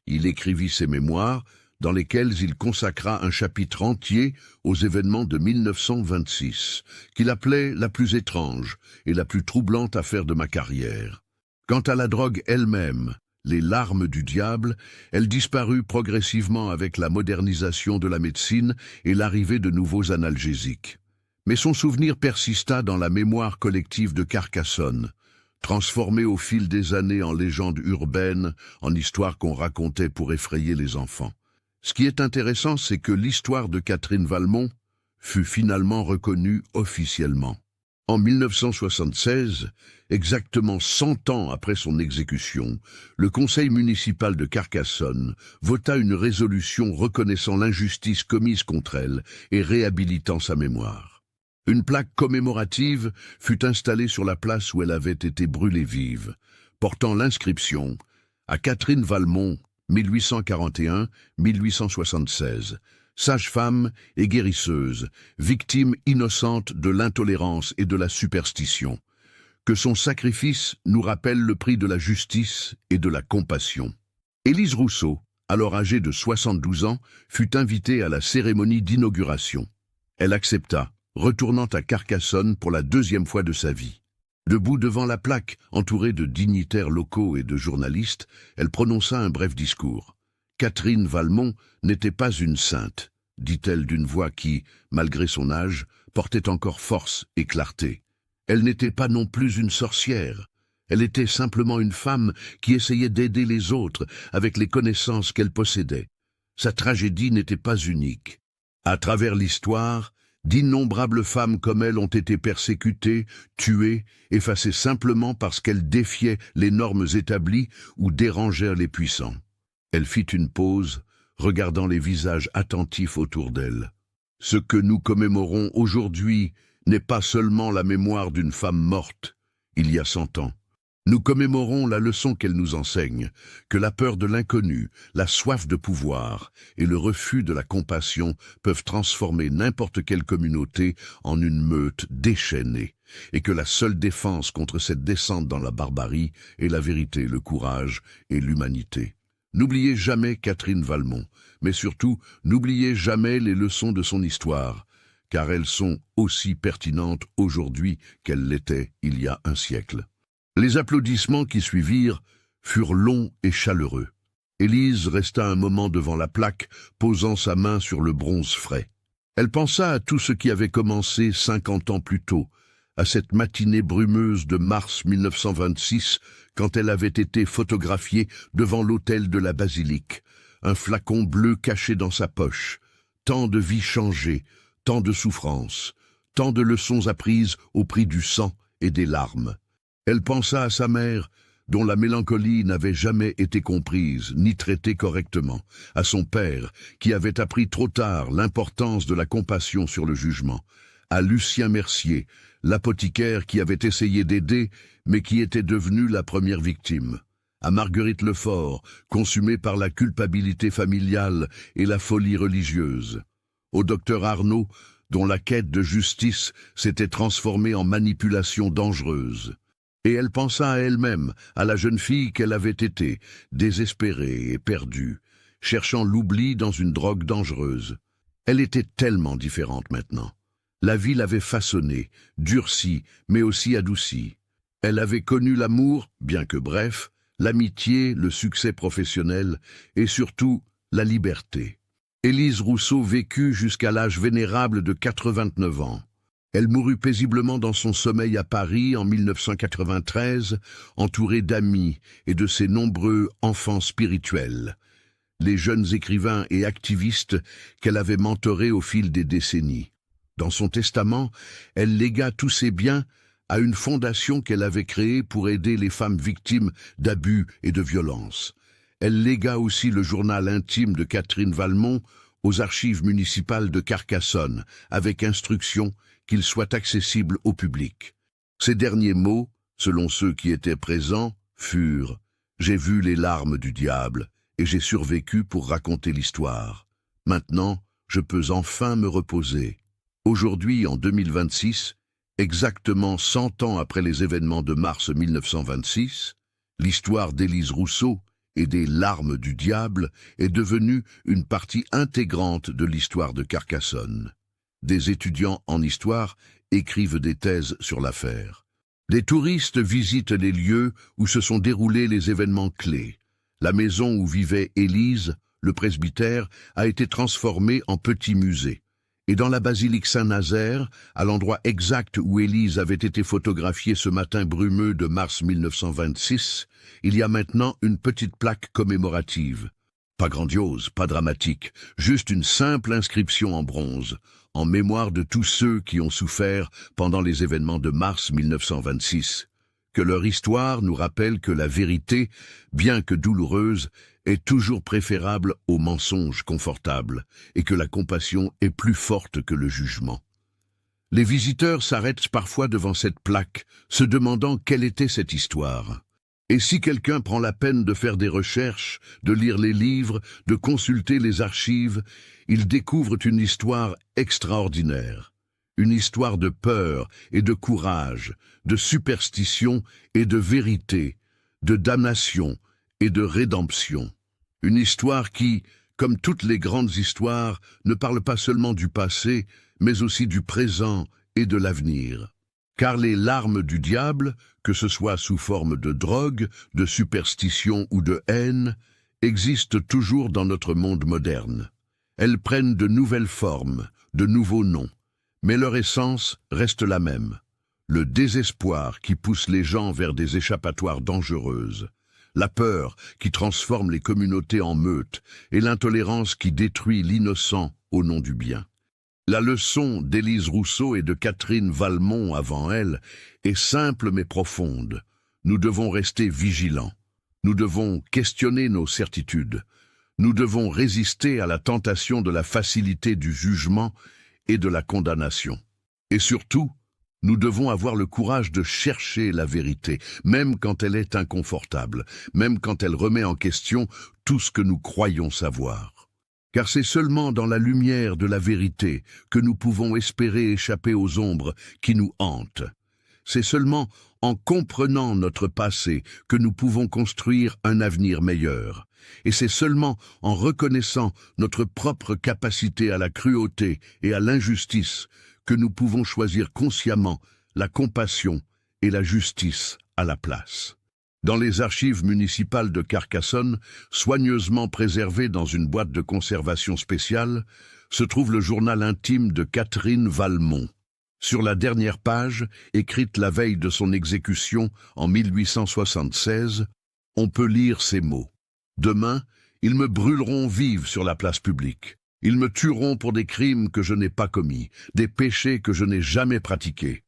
Il écrivit ses mémoires, dans lesquels il consacra un chapitre entier aux événements de 1926, qu'il appelait la plus étrange et la plus troublante affaire de ma carrière. Quant à la drogue elle-même, les larmes du diable, elle disparut progressivement avec la modernisation de la médecine et l'arrivée de nouveaux analgésiques. Mais son souvenir persista dans la mémoire collective de Carcassonne, transformée au fil des années en légende urbaine, en histoire qu'on racontait pour effrayer les enfants. Ce qui est intéressant, c'est que l'histoire de Catherine Valmont fut finalement reconnue officiellement. En 1976, exactement 100 ans après son exécution, le conseil municipal de Carcassonne vota une résolution reconnaissant l'injustice commise contre elle et réhabilitant sa mémoire. Une plaque commémorative fut installée sur la place où elle avait été brûlée vive, portant l'inscription « À Catherine Valmont, 1841-1876, sage-femme et guérisseuse, victime innocente de l'intolérance et de la superstition. Que son sacrifice nous rappelle le prix de la justice et de la compassion. » Élise Rousseau, alors âgée de 72 ans, fut invitée à la cérémonie d'inauguration. Elle accepta, retournant à Carcassonne pour la deuxième fois de sa vie. Debout devant la plaque, entourée de dignitaires locaux et de journalistes, elle prononça un bref discours. Catherine Valmont n'était pas une sainte, dit-elle d'une voix qui, malgré son âge, portait encore force et clarté. Elle n'était pas non plus une sorcière. Elle était simplement une femme qui essayait d'aider les autres avec les connaissances qu'elle possédait. Sa tragédie n'était pas unique. À travers l'histoire, d'innombrables femmes comme elle ont été persécutées, tuées, effacées simplement parce qu'elles défiaient les normes établies ou dérangèrent les puissants. Elle fit une pause, regardant les visages attentifs autour d'elle. Ce que nous commémorons aujourd'hui n'est pas seulement la mémoire d'une femme morte, il y a 100 ans. Nous commémorons la leçon qu'elle nous enseigne, que la peur de l'inconnu, la soif de pouvoir et le refus de la compassion peuvent transformer n'importe quelle communauté en une meute déchaînée, et que la seule défense contre cette descente dans la barbarie est la vérité, le courage et l'humanité. N'oubliez jamais Catherine Valmont, mais surtout, n'oubliez jamais les leçons de son histoire, car elles sont aussi pertinentes aujourd'hui qu'elles l'étaient il y a un siècle. Les applaudissements qui suivirent furent longs et chaleureux. Élise resta un moment devant la plaque, posant sa main sur le bronze frais. Elle pensa à tout ce qui avait commencé 50 ans plus tôt, à cette matinée brumeuse de mars 1926, quand elle avait été photographiée devant l'autel de la basilique, un flacon bleu caché dans sa poche, tant de vies changées, tant de souffrances, tant de leçons apprises au prix du sang et des larmes. Elle pensa à sa mère, dont la mélancolie n'avait jamais été comprise ni traitée correctement, à son père, qui avait appris trop tard l'importance de la compassion sur le jugement, à Lucien Mercier, l'apothicaire qui avait essayé d'aider, mais qui était devenu la première victime, à Marguerite Lefort, consumée par la culpabilité familiale et la folie religieuse, au docteur Arnaud, dont la quête de justice s'était transformée en manipulation dangereuse. Et elle pensa à elle-même, à la jeune fille qu'elle avait été, désespérée et perdue, cherchant l'oubli dans une drogue dangereuse. Elle était tellement différente maintenant. La vie l'avait façonnée, durcie, mais aussi adoucie. Elle avait connu l'amour, bien que bref, l'amitié, le succès professionnel et surtout la liberté. Élise Rousseau vécut jusqu'à l'âge vénérable de 89 ans. Elle mourut paisiblement dans son sommeil à Paris en 1993, entourée d'amis et de ses nombreux enfants spirituels, les jeunes écrivains et activistes qu'elle avait mentorés au fil des décennies. Dans son testament, elle légua tous ses biens à une fondation qu'elle avait créée pour aider les femmes victimes d'abus et de violences. Elle légua aussi le journal intime de Catherine Valmont aux archives municipales de Carcassonne, avec instruction qu'il soit accessible au public. Ces derniers mots, selon ceux qui étaient présents, furent « J'ai vu les larmes du diable et j'ai survécu pour raconter l'histoire. Maintenant, je peux enfin me reposer. » Aujourd'hui, en 2026, exactement 100 ans après les événements de mars 1926, l'histoire d'Élise Rousseau et des larmes du diable est devenue une partie intégrante de l'histoire de Carcassonne. Des étudiants en histoire écrivent des thèses sur l'affaire. Des touristes visitent les lieux où se sont déroulés les événements clés. La maison où vivait Élise, le presbytère, a été transformée en petit musée. Et dans la basilique Saint-Nazaire, à l'endroit exact où Élise avait été photographiée ce matin brumeux de mars 1926, il y a maintenant une petite plaque commémorative. Pas grandiose, pas dramatique, juste une simple inscription en bronze, en mémoire de tous ceux qui ont souffert pendant les événements de mars 1926. Que leur histoire nous rappelle que la vérité, bien que douloureuse, est toujours préférable au mensonge confortable, et que la compassion est plus forte que le jugement. Les visiteurs s'arrêtent parfois devant cette plaque, se demandant quelle était cette histoire. Et si quelqu'un prend la peine de faire des recherches, de lire les livres, de consulter les archives, il découvre une histoire extraordinaire. Une histoire de peur et de courage, de superstition et de vérité, de damnation et de rédemption. Une histoire qui, comme toutes les grandes histoires, ne parle pas seulement du passé, mais aussi du présent et de l'avenir. Car les larmes du diable, que ce soit sous forme de drogue, de superstition ou de haine, existent toujours dans notre monde moderne. Elles prennent de nouvelles formes, de nouveaux noms, mais leur essence reste la même. Le désespoir qui pousse les gens vers des échappatoires dangereuses, la peur qui transforme les communautés en meutes et l'intolérance qui détruit l'innocent au nom du bien. La leçon d'Élise Rousseau et de Catherine Valmont avant elle est simple mais profonde. Nous devons rester vigilants. Nous devons questionner nos certitudes. Nous devons résister à la tentation de la facilité du jugement et de la condamnation. Et surtout, nous devons avoir le courage de chercher la vérité, même quand elle est inconfortable, même quand elle remet en question tout ce que nous croyons savoir. Car c'est seulement dans la lumière de la vérité que nous pouvons espérer échapper aux ombres qui nous hantent. C'est seulement en comprenant notre passé que nous pouvons construire un avenir meilleur. Et c'est seulement en reconnaissant notre propre capacité à la cruauté et à l'injustice que nous pouvons choisir consciemment la compassion et la justice à la place. Dans les archives municipales de Carcassonne, soigneusement préservées dans une boîte de conservation spéciale, se trouve le journal intime de Catherine Valmont. Sur la dernière page, écrite la veille de son exécution en 1876, on peut lire ces mots. « Demain, ils me brûleront vive sur la place publique. Ils me tueront pour des crimes que je n'ai pas commis, des péchés que je n'ai jamais pratiqués.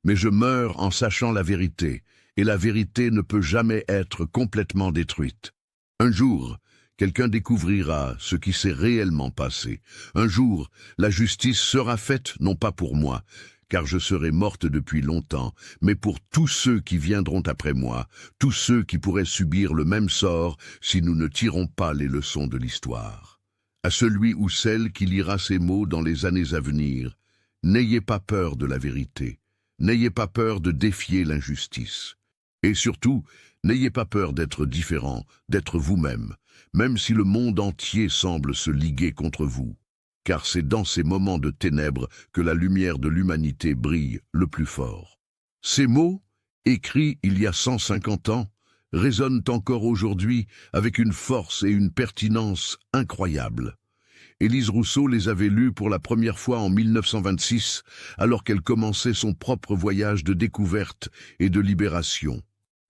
Mais je meurs en sachant la vérité, et la vérité ne peut jamais être complètement détruite. Un jour, quelqu'un découvrira ce qui s'est réellement passé. Un jour, la justice sera faite non pas pour moi, car je serai morte depuis longtemps, mais pour tous ceux qui viendront après moi, tous ceux qui pourraient subir le même sort si nous ne tirons pas les leçons de l'histoire. À celui ou celle qui lira ces mots dans les années à venir, n'ayez pas peur de la vérité, n'ayez pas peur de défier l'injustice. Et surtout, n'ayez pas peur d'être différent, d'être vous-même, même si le monde entier semble se liguer contre vous. Car c'est dans ces moments de ténèbres que la lumière de l'humanité brille le plus fort. Ces mots, écrits il y a 150 ans, résonnent encore aujourd'hui avec une force et une pertinence incroyables. Élise Rousseau les avait lus pour la première fois en 1926, alors qu'elle commençait son propre voyage de découverte et de libération.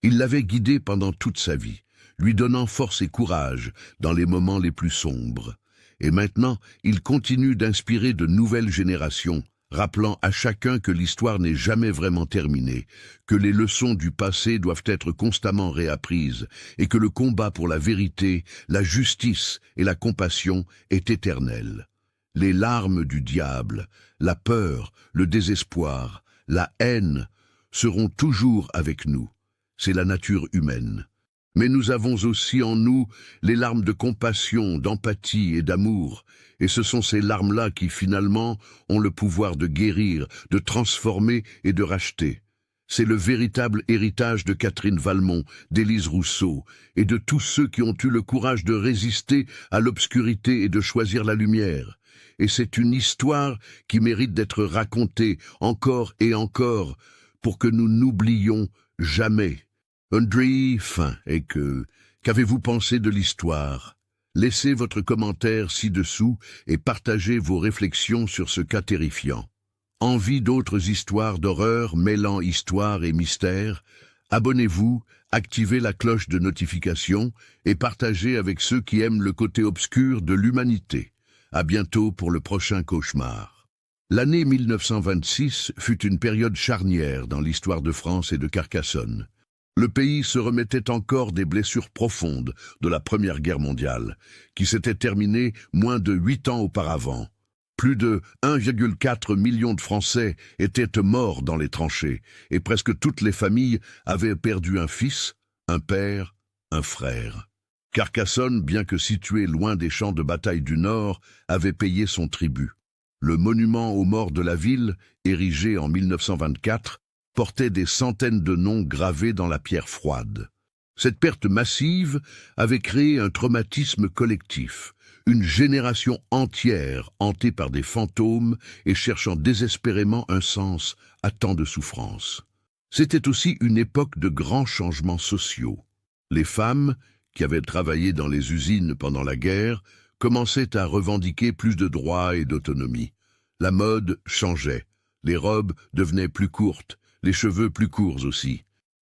Il l'avait guidée pendant toute sa vie, lui donnant force et courage dans les moments les plus sombres. Et maintenant, il continue d'inspirer de nouvelles générations, rappelant à chacun que l'histoire n'est jamais vraiment terminée, que les leçons du passé doivent être constamment réapprises, et que le combat pour la vérité, la justice et la compassion est éternel. Les larmes du diable, la peur, le désespoir, la haine seront toujours avec nous. C'est la nature humaine. Mais nous avons aussi en nous les larmes de compassion, d'empathie et d'amour, et ce sont ces larmes-là qui, finalement, ont le pouvoir de guérir, de transformer et de racheter. C'est le véritable héritage de Catherine Valmont, d'Élise Rousseau, et de tous ceux qui ont eu le courage de résister à l'obscurité et de choisir la lumière. Et c'est une histoire qui mérite d'être racontée encore et encore, pour que nous n'oublions jamais. Qu'avez-vous pensé de l'histoire? Laissez votre commentaire ci-dessous et partagez vos réflexions sur ce cas terrifiant. Envie d'autres histoires d'horreur mêlant histoire et mystère? Abonnez-vous, activez la cloche de notification et partagez avec ceux qui aiment le côté obscur de l'humanité. À bientôt pour le prochain cauchemar. L'année 1926 fut une période charnière dans l'histoire de France et de Carcassonne. Le pays se remettait encore des blessures profondes de la Première Guerre mondiale, qui s'était terminée moins de 8 ans auparavant. Plus de 1,4 million de Français étaient morts dans les tranchées, et presque toutes les familles avaient perdu un fils, un père, un frère. Carcassonne, bien que située loin des champs de bataille du Nord, avait payé son tribut. Le monument aux morts de la ville, érigé en 1924, portait des centaines de noms gravés dans la pierre froide. Cette perte massive avait créé un traumatisme collectif, une génération entière hantée par des fantômes et cherchant désespérément un sens à tant de souffrances. C'était aussi une époque de grands changements sociaux. Les femmes, qui avaient travaillé dans les usines pendant la guerre, commençaient à revendiquer plus de droits et d'autonomie. La mode changeait, les robes devenaient plus courtes, les cheveux plus courts aussi.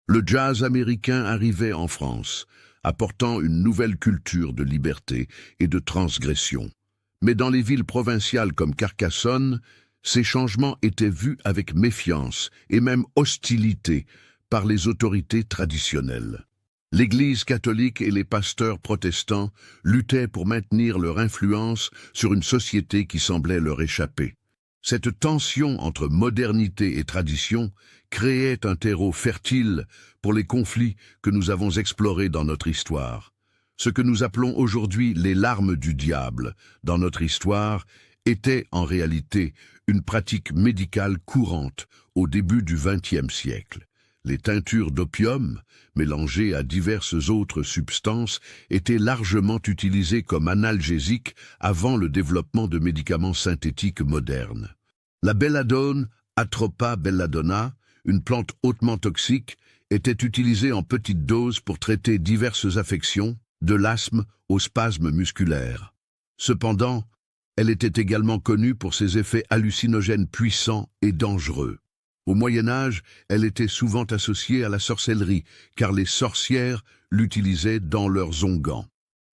Le jazz américain arrivait en France, apportant une nouvelle culture de liberté et de transgression. Mais dans les villes provinciales comme Carcassonne, ces changements étaient vus avec méfiance et même hostilité par les autorités traditionnelles. L'Église catholique et les pasteurs protestants luttaient pour maintenir leur influence sur une société qui semblait leur échapper. Cette tension entre modernité et tradition créait un terreau fertile pour les conflits que nous avons explorés dans notre histoire. Ce que nous appelons aujourd'hui les larmes du diable dans notre histoire était en réalité une pratique médicale courante au début du XXe siècle. Les teintures d'opium, mélangées à diverses autres substances, étaient largement utilisées comme analgésiques avant le développement de médicaments synthétiques modernes. La belladone, Atropa belladonna, une plante hautement toxique, était utilisée en petites doses pour traiter diverses affections, de l'asthme aux spasmes musculaires. Cependant, elle était également connue pour ses effets hallucinogènes puissants et dangereux. Au Moyen Âge, elle était souvent associée à la sorcellerie, car les sorcières l'utilisaient dans leurs onguents.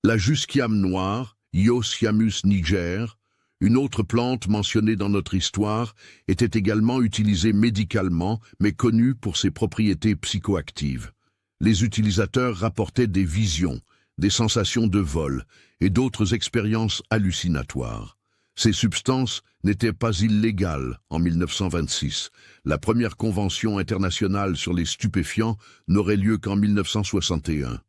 La jusquiame noire, Iosciamus niger, une autre plante mentionnée dans notre histoire, était également utilisée médicalement, mais connue pour ses propriétés psychoactives. Les utilisateurs rapportaient des visions, des sensations de vol et d'autres expériences hallucinatoires. Ces substances n'étaient pas illégales en 1926. La première convention internationale sur les stupéfiants n'aurait lieu qu'en 1961.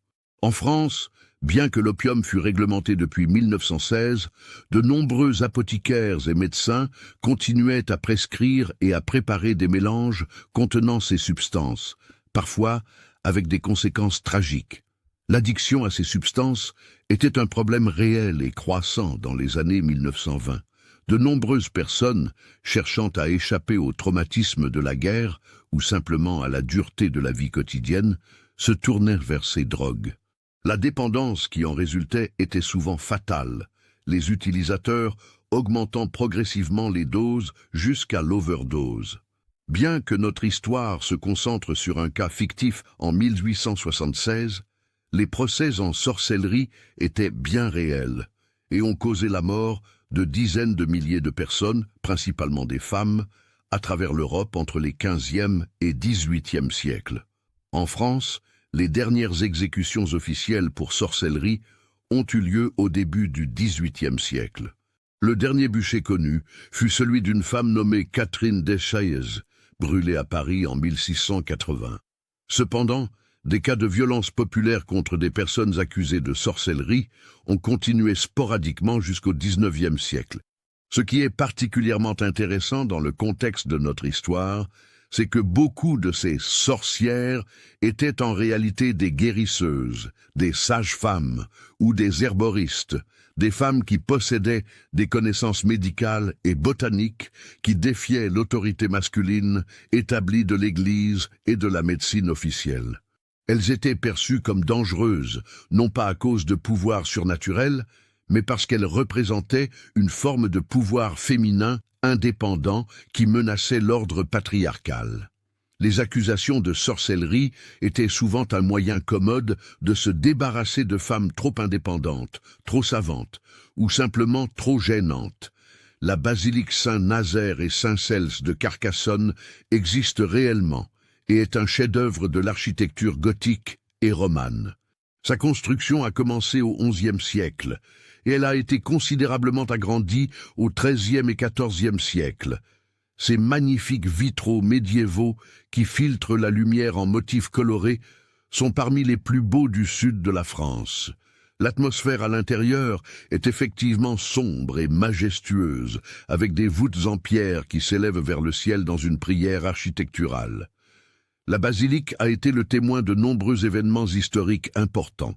En France, bien que l'opium fût réglementé depuis 1916, de nombreux apothicaires et médecins continuaient à prescrire et à préparer des mélanges contenant ces substances, parfois avec des conséquences tragiques. L'addiction à ces substances était un problème réel et croissant dans les années 1920. De nombreuses personnes, cherchant à échapper au traumatisme de la guerre ou simplement à la dureté de la vie quotidienne, se tournèrent vers ces drogues. La dépendance qui en résultait était souvent fatale, les utilisateurs augmentant progressivement les doses jusqu'à l'overdose. Bien que notre histoire se concentre sur un cas fictif en 1876, les procès en sorcellerie étaient bien réels et ont causé la mort de dizaines de milliers de personnes, principalement des femmes, à travers l'Europe entre les XVe et XVIIIe siècles. En France, les dernières exécutions officielles pour sorcellerie ont eu lieu au début du XVIIIe siècle. Le dernier bûcher connu fut celui d'une femme nommée Catherine Deschaillez, brûlée à Paris en 1680. Cependant, des cas de violence populaire contre des personnes accusées de sorcellerie ont continué sporadiquement jusqu'au XIXe siècle. Ce qui est particulièrement intéressant dans le contexte de notre histoire, c'est que beaucoup de ces sorcières étaient en réalité des guérisseuses, des sages-femmes ou des herboristes, des femmes qui possédaient des connaissances médicales et botaniques qui défiaient l'autorité masculine établie de l'Église et de la médecine officielle. Elles étaient perçues comme dangereuses, non pas à cause de pouvoirs surnaturels, mais parce qu'elles représentaient une forme de pouvoir féminin indépendant qui menaçait l'ordre patriarcal. Les accusations de sorcellerie étaient souvent un moyen commode de se débarrasser de femmes trop indépendantes, trop savantes, ou simplement trop gênantes. La basilique Saint-Nazaire et Saint-Cels de Carcassonne existe réellement et est un chef-d'œuvre de l'architecture gothique et romane. Sa construction a commencé au XIe siècle et elle a été considérablement agrandie au XIIIe et XIVe siècle. Ces magnifiques vitraux médiévaux qui filtrent la lumière en motifs colorés sont parmi les plus beaux du sud de la France. L'atmosphère à l'intérieur est effectivement sombre et majestueuse, avec des voûtes en pierre qui s'élèvent vers le ciel dans une prière architecturale. La basilique a été le témoin de nombreux événements historiques importants.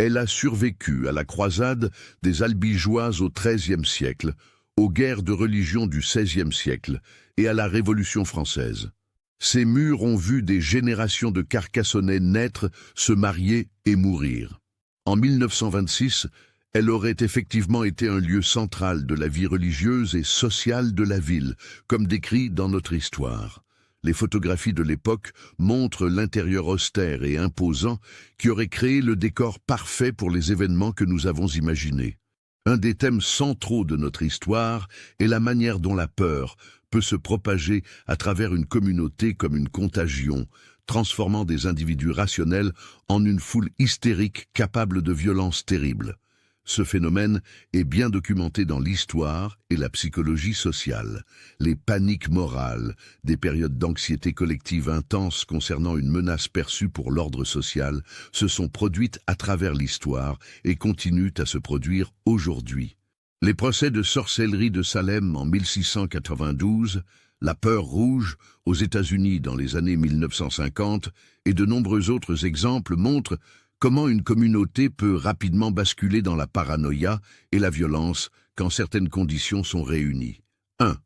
Elle a survécu à la croisade des Albigeois au XIIIe siècle, aux guerres de religion du XVIe siècle et à la Révolution française. Ces murs ont vu des générations de Carcassonnais naître, se marier et mourir. En 1926, elle aurait effectivement été un lieu central de la vie religieuse et sociale de la ville, comme décrit dans notre histoire. Les photographies de l'époque montrent l'intérieur austère et imposant qui aurait créé le décor parfait pour les événements que nous avons imaginés. Un des thèmes centraux de notre histoire est la manière dont la peur peut se propager à travers une communauté comme une contagion, transformant des individus rationnels en une foule hystérique capable de violences terribles. Ce phénomène est bien documenté dans l'histoire et la psychologie sociale. Les paniques morales, des périodes d'anxiété collective intense concernant une menace perçue pour l'ordre social, se sont produites à travers l'histoire et continuent à se produire aujourd'hui. Les procès de sorcellerie de Salem en 1692, la peur rouge aux États-Unis dans les années 1950 et de nombreux autres exemples montrent comment une communauté peut rapidement basculer dans la paranoïa et la violence quand certaines conditions sont réunies. 1.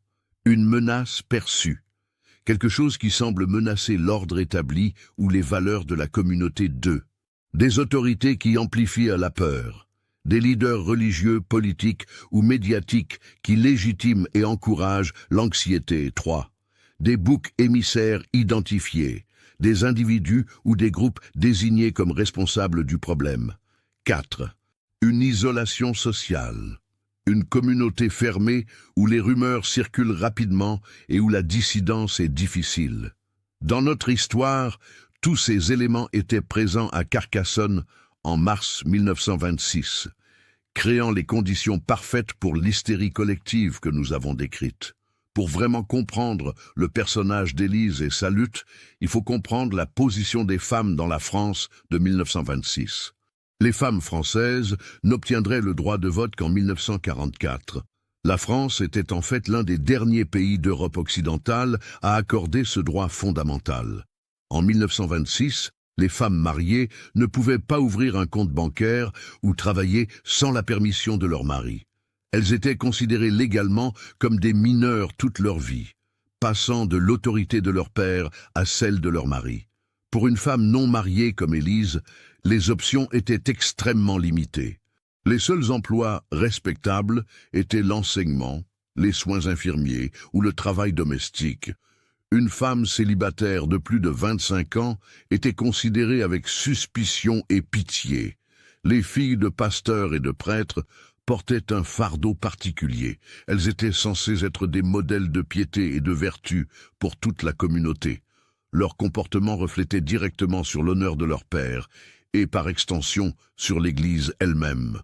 Une menace perçue. Quelque chose qui semble menacer l'ordre établi ou les valeurs de la communauté. 2. Des autorités qui amplifient la peur. Des leaders religieux, politiques ou médiatiques qui légitiment et encouragent l'anxiété. 3. Des boucs émissaires identifiés. Des individus ou des groupes désignés comme responsables du problème. 4. Une isolation sociale. Une communauté fermée où les rumeurs circulent rapidement et où la dissidence est difficile. Dans notre histoire, tous ces éléments étaient présents à Carcassonne en mars 1926, créant les conditions parfaites pour l'hystérie collective que nous avons décrite. Pour vraiment comprendre le personnage d'Élise et sa lutte, il faut comprendre la position des femmes dans la France de 1926. Les femmes françaises n'obtiendraient le droit de vote qu'en 1944. La France était en fait l'un des derniers pays d'Europe occidentale à accorder ce droit fondamental. En 1926, les femmes mariées ne pouvaient pas ouvrir un compte bancaire ou travailler sans la permission de leur mari. Elles étaient considérées légalement comme des mineures toute leur vie, passant de l'autorité de leur père à celle de leur mari. Pour une femme non mariée comme Élise, les options étaient extrêmement limitées. Les seuls emplois respectables étaient l'enseignement, les soins infirmiers ou le travail domestique. Une femme célibataire de plus de 25 ans était considérée avec suspicion et pitié. Les filles de pasteurs et de prêtres portaient un fardeau particulier. Elles étaient censées être des modèles de piété et de vertu pour toute la communauté. Leur comportement reflétait directement sur l'honneur de leur père et, par extension, sur l'Église elle-même.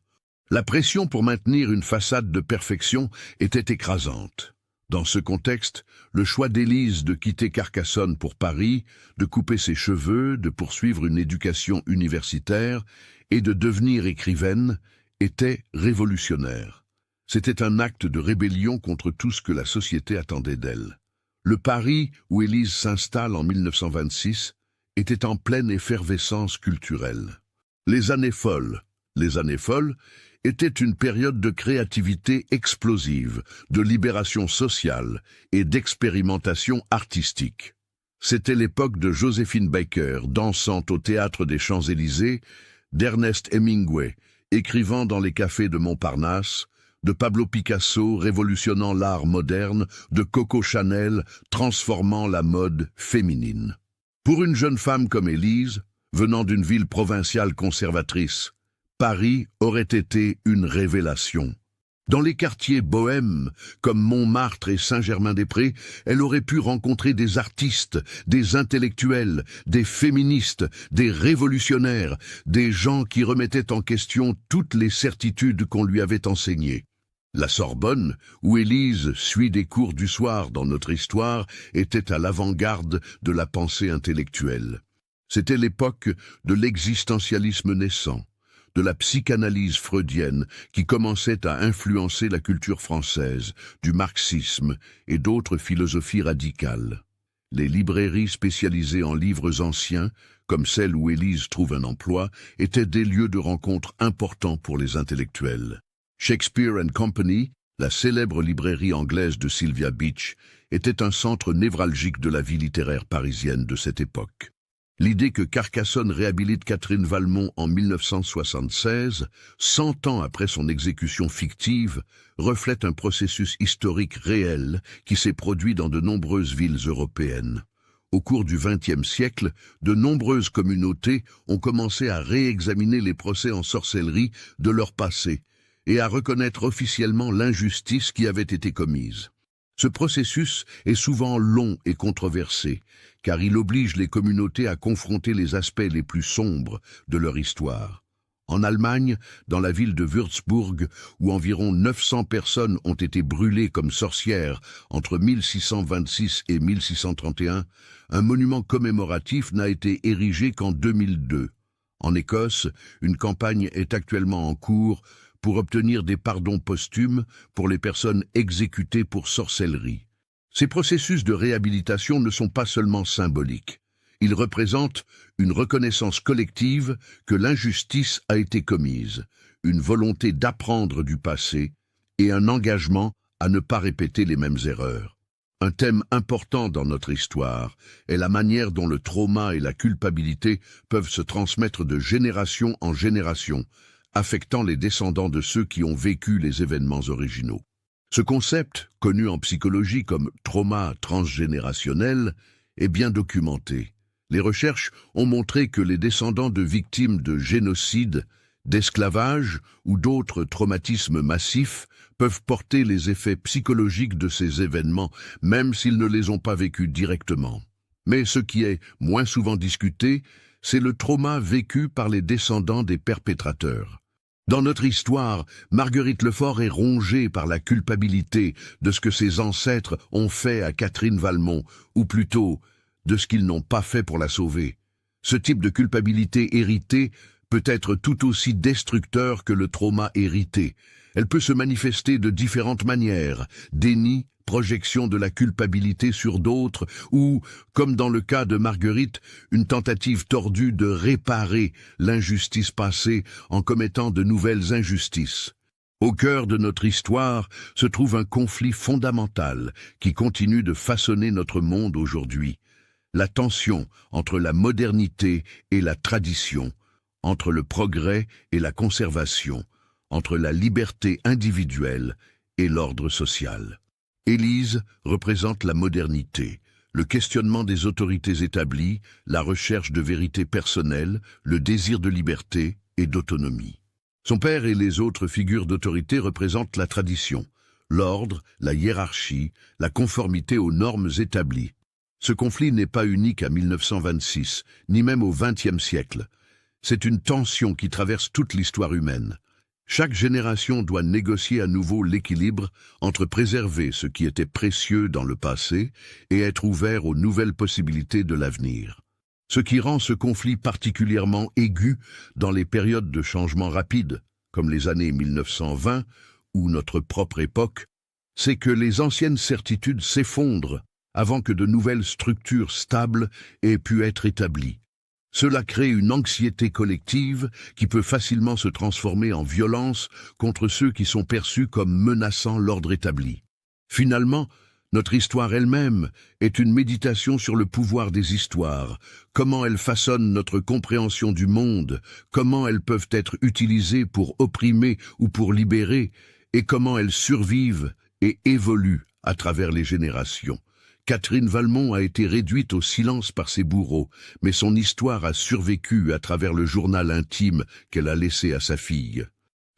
La pression pour maintenir une façade de perfection était écrasante. Dans ce contexte, le choix d'Élise de quitter Carcassonne pour Paris, de couper ses cheveux, de poursuivre une éducation universitaire et de devenir écrivaine était révolutionnaire. C'était un acte de rébellion contre tout ce que la société attendait d'elle. Le Paris où Élise s'installe en 1926 était en pleine effervescence culturelle. Les années folles était une période de créativité explosive, de libération sociale et d'expérimentation artistique. C'était l'époque de Joséphine Baker, dansant au théâtre des Champs-Élysées, d'Ernest Hemingway, écrivant dans les cafés de Montparnasse, de Pablo Picasso révolutionnant l'art moderne, de Coco Chanel transformant la mode féminine. Pour une jeune femme comme Élise, venant d'une ville provinciale conservatrice, Paris aurait été une révélation. Dans les quartiers bohèmes, comme Montmartre et Saint-Germain-des-Prés, elle aurait pu rencontrer des artistes, des intellectuels, des féministes, des révolutionnaires, des gens qui remettaient en question toutes les certitudes qu'on lui avait enseignées. La Sorbonne, où Élise suit des cours du soir dans notre histoire, était à l'avant-garde de la pensée intellectuelle. C'était l'époque de l'existentialisme naissant, de la psychanalyse freudienne qui commençait à influencer la culture française, du marxisme et d'autres philosophies radicales. Les librairies spécialisées en livres anciens, comme celle où Élise trouve un emploi, étaient des lieux de rencontre importants pour les intellectuels. Shakespeare & Company, la célèbre librairie anglaise de Sylvia Beach, était un centre névralgique de la vie littéraire parisienne de cette époque. L'idée que Carcassonne réhabilite Catherine Valmont en 1976, 100 ans après son exécution fictive, reflète un processus historique réel qui s'est produit dans de nombreuses villes européennes. Au cours du XXe siècle, de nombreuses communautés ont commencé à réexaminer les procès en sorcellerie de leur passé et à reconnaître officiellement l'injustice qui avait été commise. Ce processus est souvent long et controversé, car il oblige les communautés à confronter les aspects les plus sombres de leur histoire. En Allemagne, dans la ville de Würzburg, où environ 900 personnes ont été brûlées comme sorcières entre 1626 et 1631, un monument commémoratif n'a été érigé qu'en 2002. En Écosse, une campagne est actuellement en cours pour obtenir des pardons posthumes pour les personnes exécutées pour sorcellerie. Ces processus de réhabilitation ne sont pas seulement symboliques. Ils représentent une reconnaissance collective que l'injustice a été commise, une volonté d'apprendre du passé et un engagement à ne pas répéter les mêmes erreurs. Un thème important dans notre histoire est la manière dont le trauma et la culpabilité peuvent se transmettre de génération en génération, affectant les descendants de ceux qui ont vécu les événements originaux. Ce concept, connu en psychologie comme trauma transgénérationnel, est bien documenté. Les recherches ont montré que les descendants de victimes de génocide, d'esclavage ou d'autres traumatismes massifs peuvent porter les effets psychologiques de ces événements, même s'ils ne les ont pas vécus directement. Mais ce qui est moins souvent discuté, c'est le trauma vécu par les descendants des perpétrateurs. Dans notre histoire, Marguerite Lefort est rongée par la culpabilité de ce que ses ancêtres ont fait à Catherine Valmont, ou plutôt, de ce qu'ils n'ont pas fait pour la sauver. Ce type de culpabilité héritée peut être tout aussi destructeur que le trauma hérité. Elle peut se manifester de différentes manières, déni, projection de la culpabilité sur d'autres, ou, comme dans le cas de Marguerite, une tentative tordue de réparer l'injustice passée en commettant de nouvelles injustices. Au cœur de notre histoire se trouve un conflit fondamental qui continue de façonner notre monde aujourd'hui. La tension entre la modernité et la tradition, entre le progrès et la conservation, entre la liberté individuelle et l'ordre social. Élise représente la modernité, le questionnement des autorités établies, la recherche de vérité personnelle, le désir de liberté et d'autonomie. Son père et les autres figures d'autorité représentent la tradition, l'ordre, la hiérarchie, la conformité aux normes établies. Ce conflit n'est pas unique à 1926, ni même au XXe siècle. C'est une tension qui traverse toute l'histoire humaine. Chaque génération doit négocier à nouveau l'équilibre entre préserver ce qui était précieux dans le passé et être ouvert aux nouvelles possibilités de l'avenir. Ce qui rend ce conflit particulièrement aigu dans les périodes de changement rapides, comme les années 1920 ou notre propre époque, c'est que les anciennes certitudes s'effondrent avant que de nouvelles structures stables aient pu être établies. Cela crée une anxiété collective qui peut facilement se transformer en violence contre ceux qui sont perçus comme menaçant l'ordre établi. Finalement, notre histoire elle-même est une méditation sur le pouvoir des histoires, comment elles façonnent notre compréhension du monde, comment elles peuvent être utilisées pour opprimer ou pour libérer, et comment elles survivent et évoluent à travers les générations. Catherine Valmont a été réduite au silence par ses bourreaux, mais son histoire a survécu à travers le journal intime qu'elle a laissé à sa fille.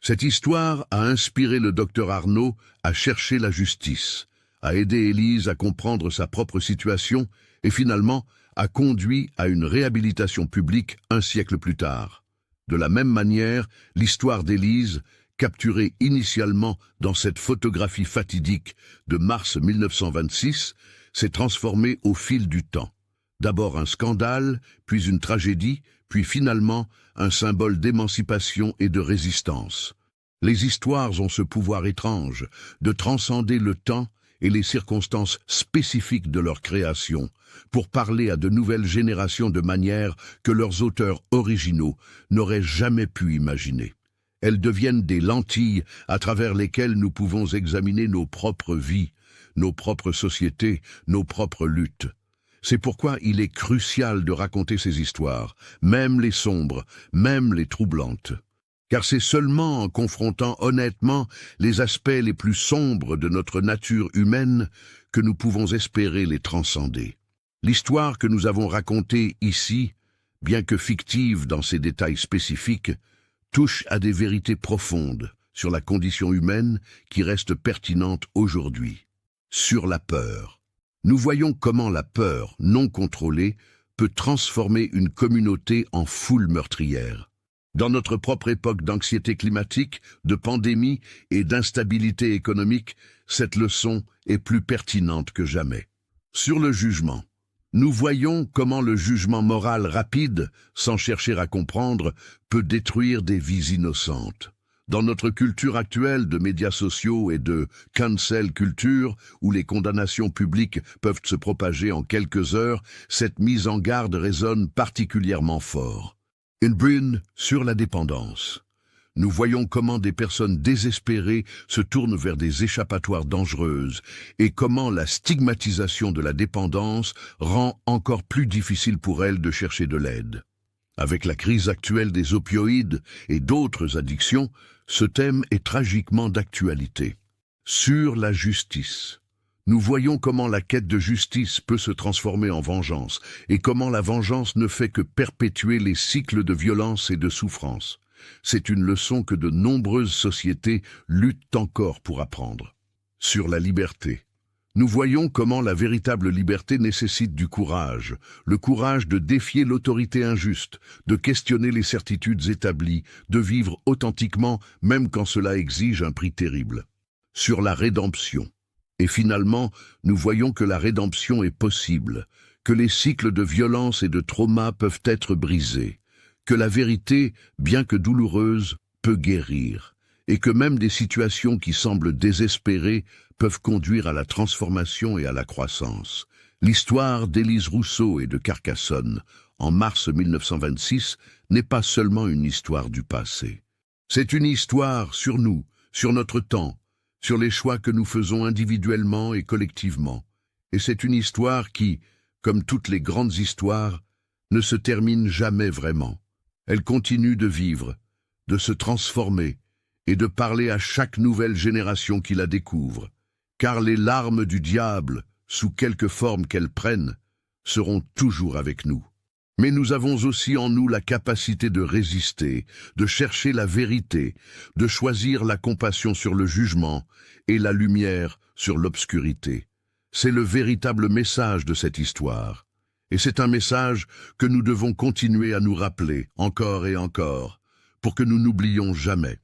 Cette histoire a inspiré le docteur Arnaud à chercher la justice, a aidé Élise à comprendre sa propre situation et finalement a conduit à une réhabilitation publique un siècle plus tard. De la même manière, l'histoire d'Élise, capturée initialement dans cette photographie fatidique de mars 1926, s'est transformée au fil du temps. D'abord un scandale, puis une tragédie, puis finalement un symbole d'émancipation et de résistance. Les histoires ont ce pouvoir étrange de transcender le temps et les circonstances spécifiques de leur création pour parler à de nouvelles générations de manière que leurs auteurs originaux n'auraient jamais pu imaginer. Elles deviennent des lentilles à travers lesquelles nous pouvons examiner nos propres vies, nos propres sociétés, nos propres luttes. C'est pourquoi il est crucial de raconter ces histoires, même les sombres, même les troublantes. Car c'est seulement en confrontant honnêtement les aspects les plus sombres de notre nature humaine que nous pouvons espérer les transcender. L'histoire que nous avons racontée ici, bien que fictive dans ses détails spécifiques, touche à des vérités profondes sur la condition humaine qui restent pertinentes aujourd'hui. Sur la peur. Nous voyons comment la peur non contrôlée peut transformer une communauté en foule meurtrière. Dans notre propre époque d'anxiété climatique, de pandémie et d'instabilité économique, cette leçon est plus pertinente que jamais. Sur le jugement. Nous voyons comment le jugement moral rapide, sans chercher à comprendre, peut détruire des vies innocentes. Dans notre culture actuelle de médias sociaux et de cancel culture, où les condamnations publiques peuvent se propager en quelques heures, cette mise en garde résonne particulièrement fort. Une brune sur la dépendance. Nous voyons comment des personnes désespérées se tournent vers des échappatoires dangereuses et comment la stigmatisation de la dépendance rend encore plus difficile pour elles de chercher de l'aide. Avec la crise actuelle des opioïdes et d'autres addictions, ce thème est tragiquement d'actualité. Sur la justice. Nous voyons comment la quête de justice peut se transformer en vengeance et comment la vengeance ne fait que perpétuer les cycles de violence et de souffrance. C'est une leçon que de nombreuses sociétés luttent encore pour apprendre. Sur la liberté. Nous voyons comment la véritable liberté nécessite du courage, le courage de défier l'autorité injuste, de questionner les certitudes établies, de vivre authentiquement même quand cela exige un prix terrible. Sur la rédemption. Et finalement, nous voyons que la rédemption est possible, que les cycles de violence et de trauma peuvent être brisés, que la vérité, bien que douloureuse, peut guérir, et que même des situations qui semblent désespérées peuvent conduire à la transformation et à la croissance. L'histoire d'Élise Rousseau et de Carcassonne, en mars 1926, n'est pas seulement une histoire du passé. C'est une histoire sur nous, sur notre temps, sur les choix que nous faisons individuellement et collectivement. Et c'est une histoire qui, comme toutes les grandes histoires, ne se termine jamais vraiment. Elle continue de vivre, de se transformer et de parler à chaque nouvelle génération qui la découvre. Car les larmes du diable, sous quelque forme qu'elles prennent, seront toujours avec nous. Mais nous avons aussi en nous la capacité de résister, de chercher la vérité, de choisir la compassion sur le jugement et la lumière sur l'obscurité. C'est le véritable message de cette histoire. Et c'est un message que nous devons continuer à nous rappeler encore et encore, pour que nous n'oublions jamais.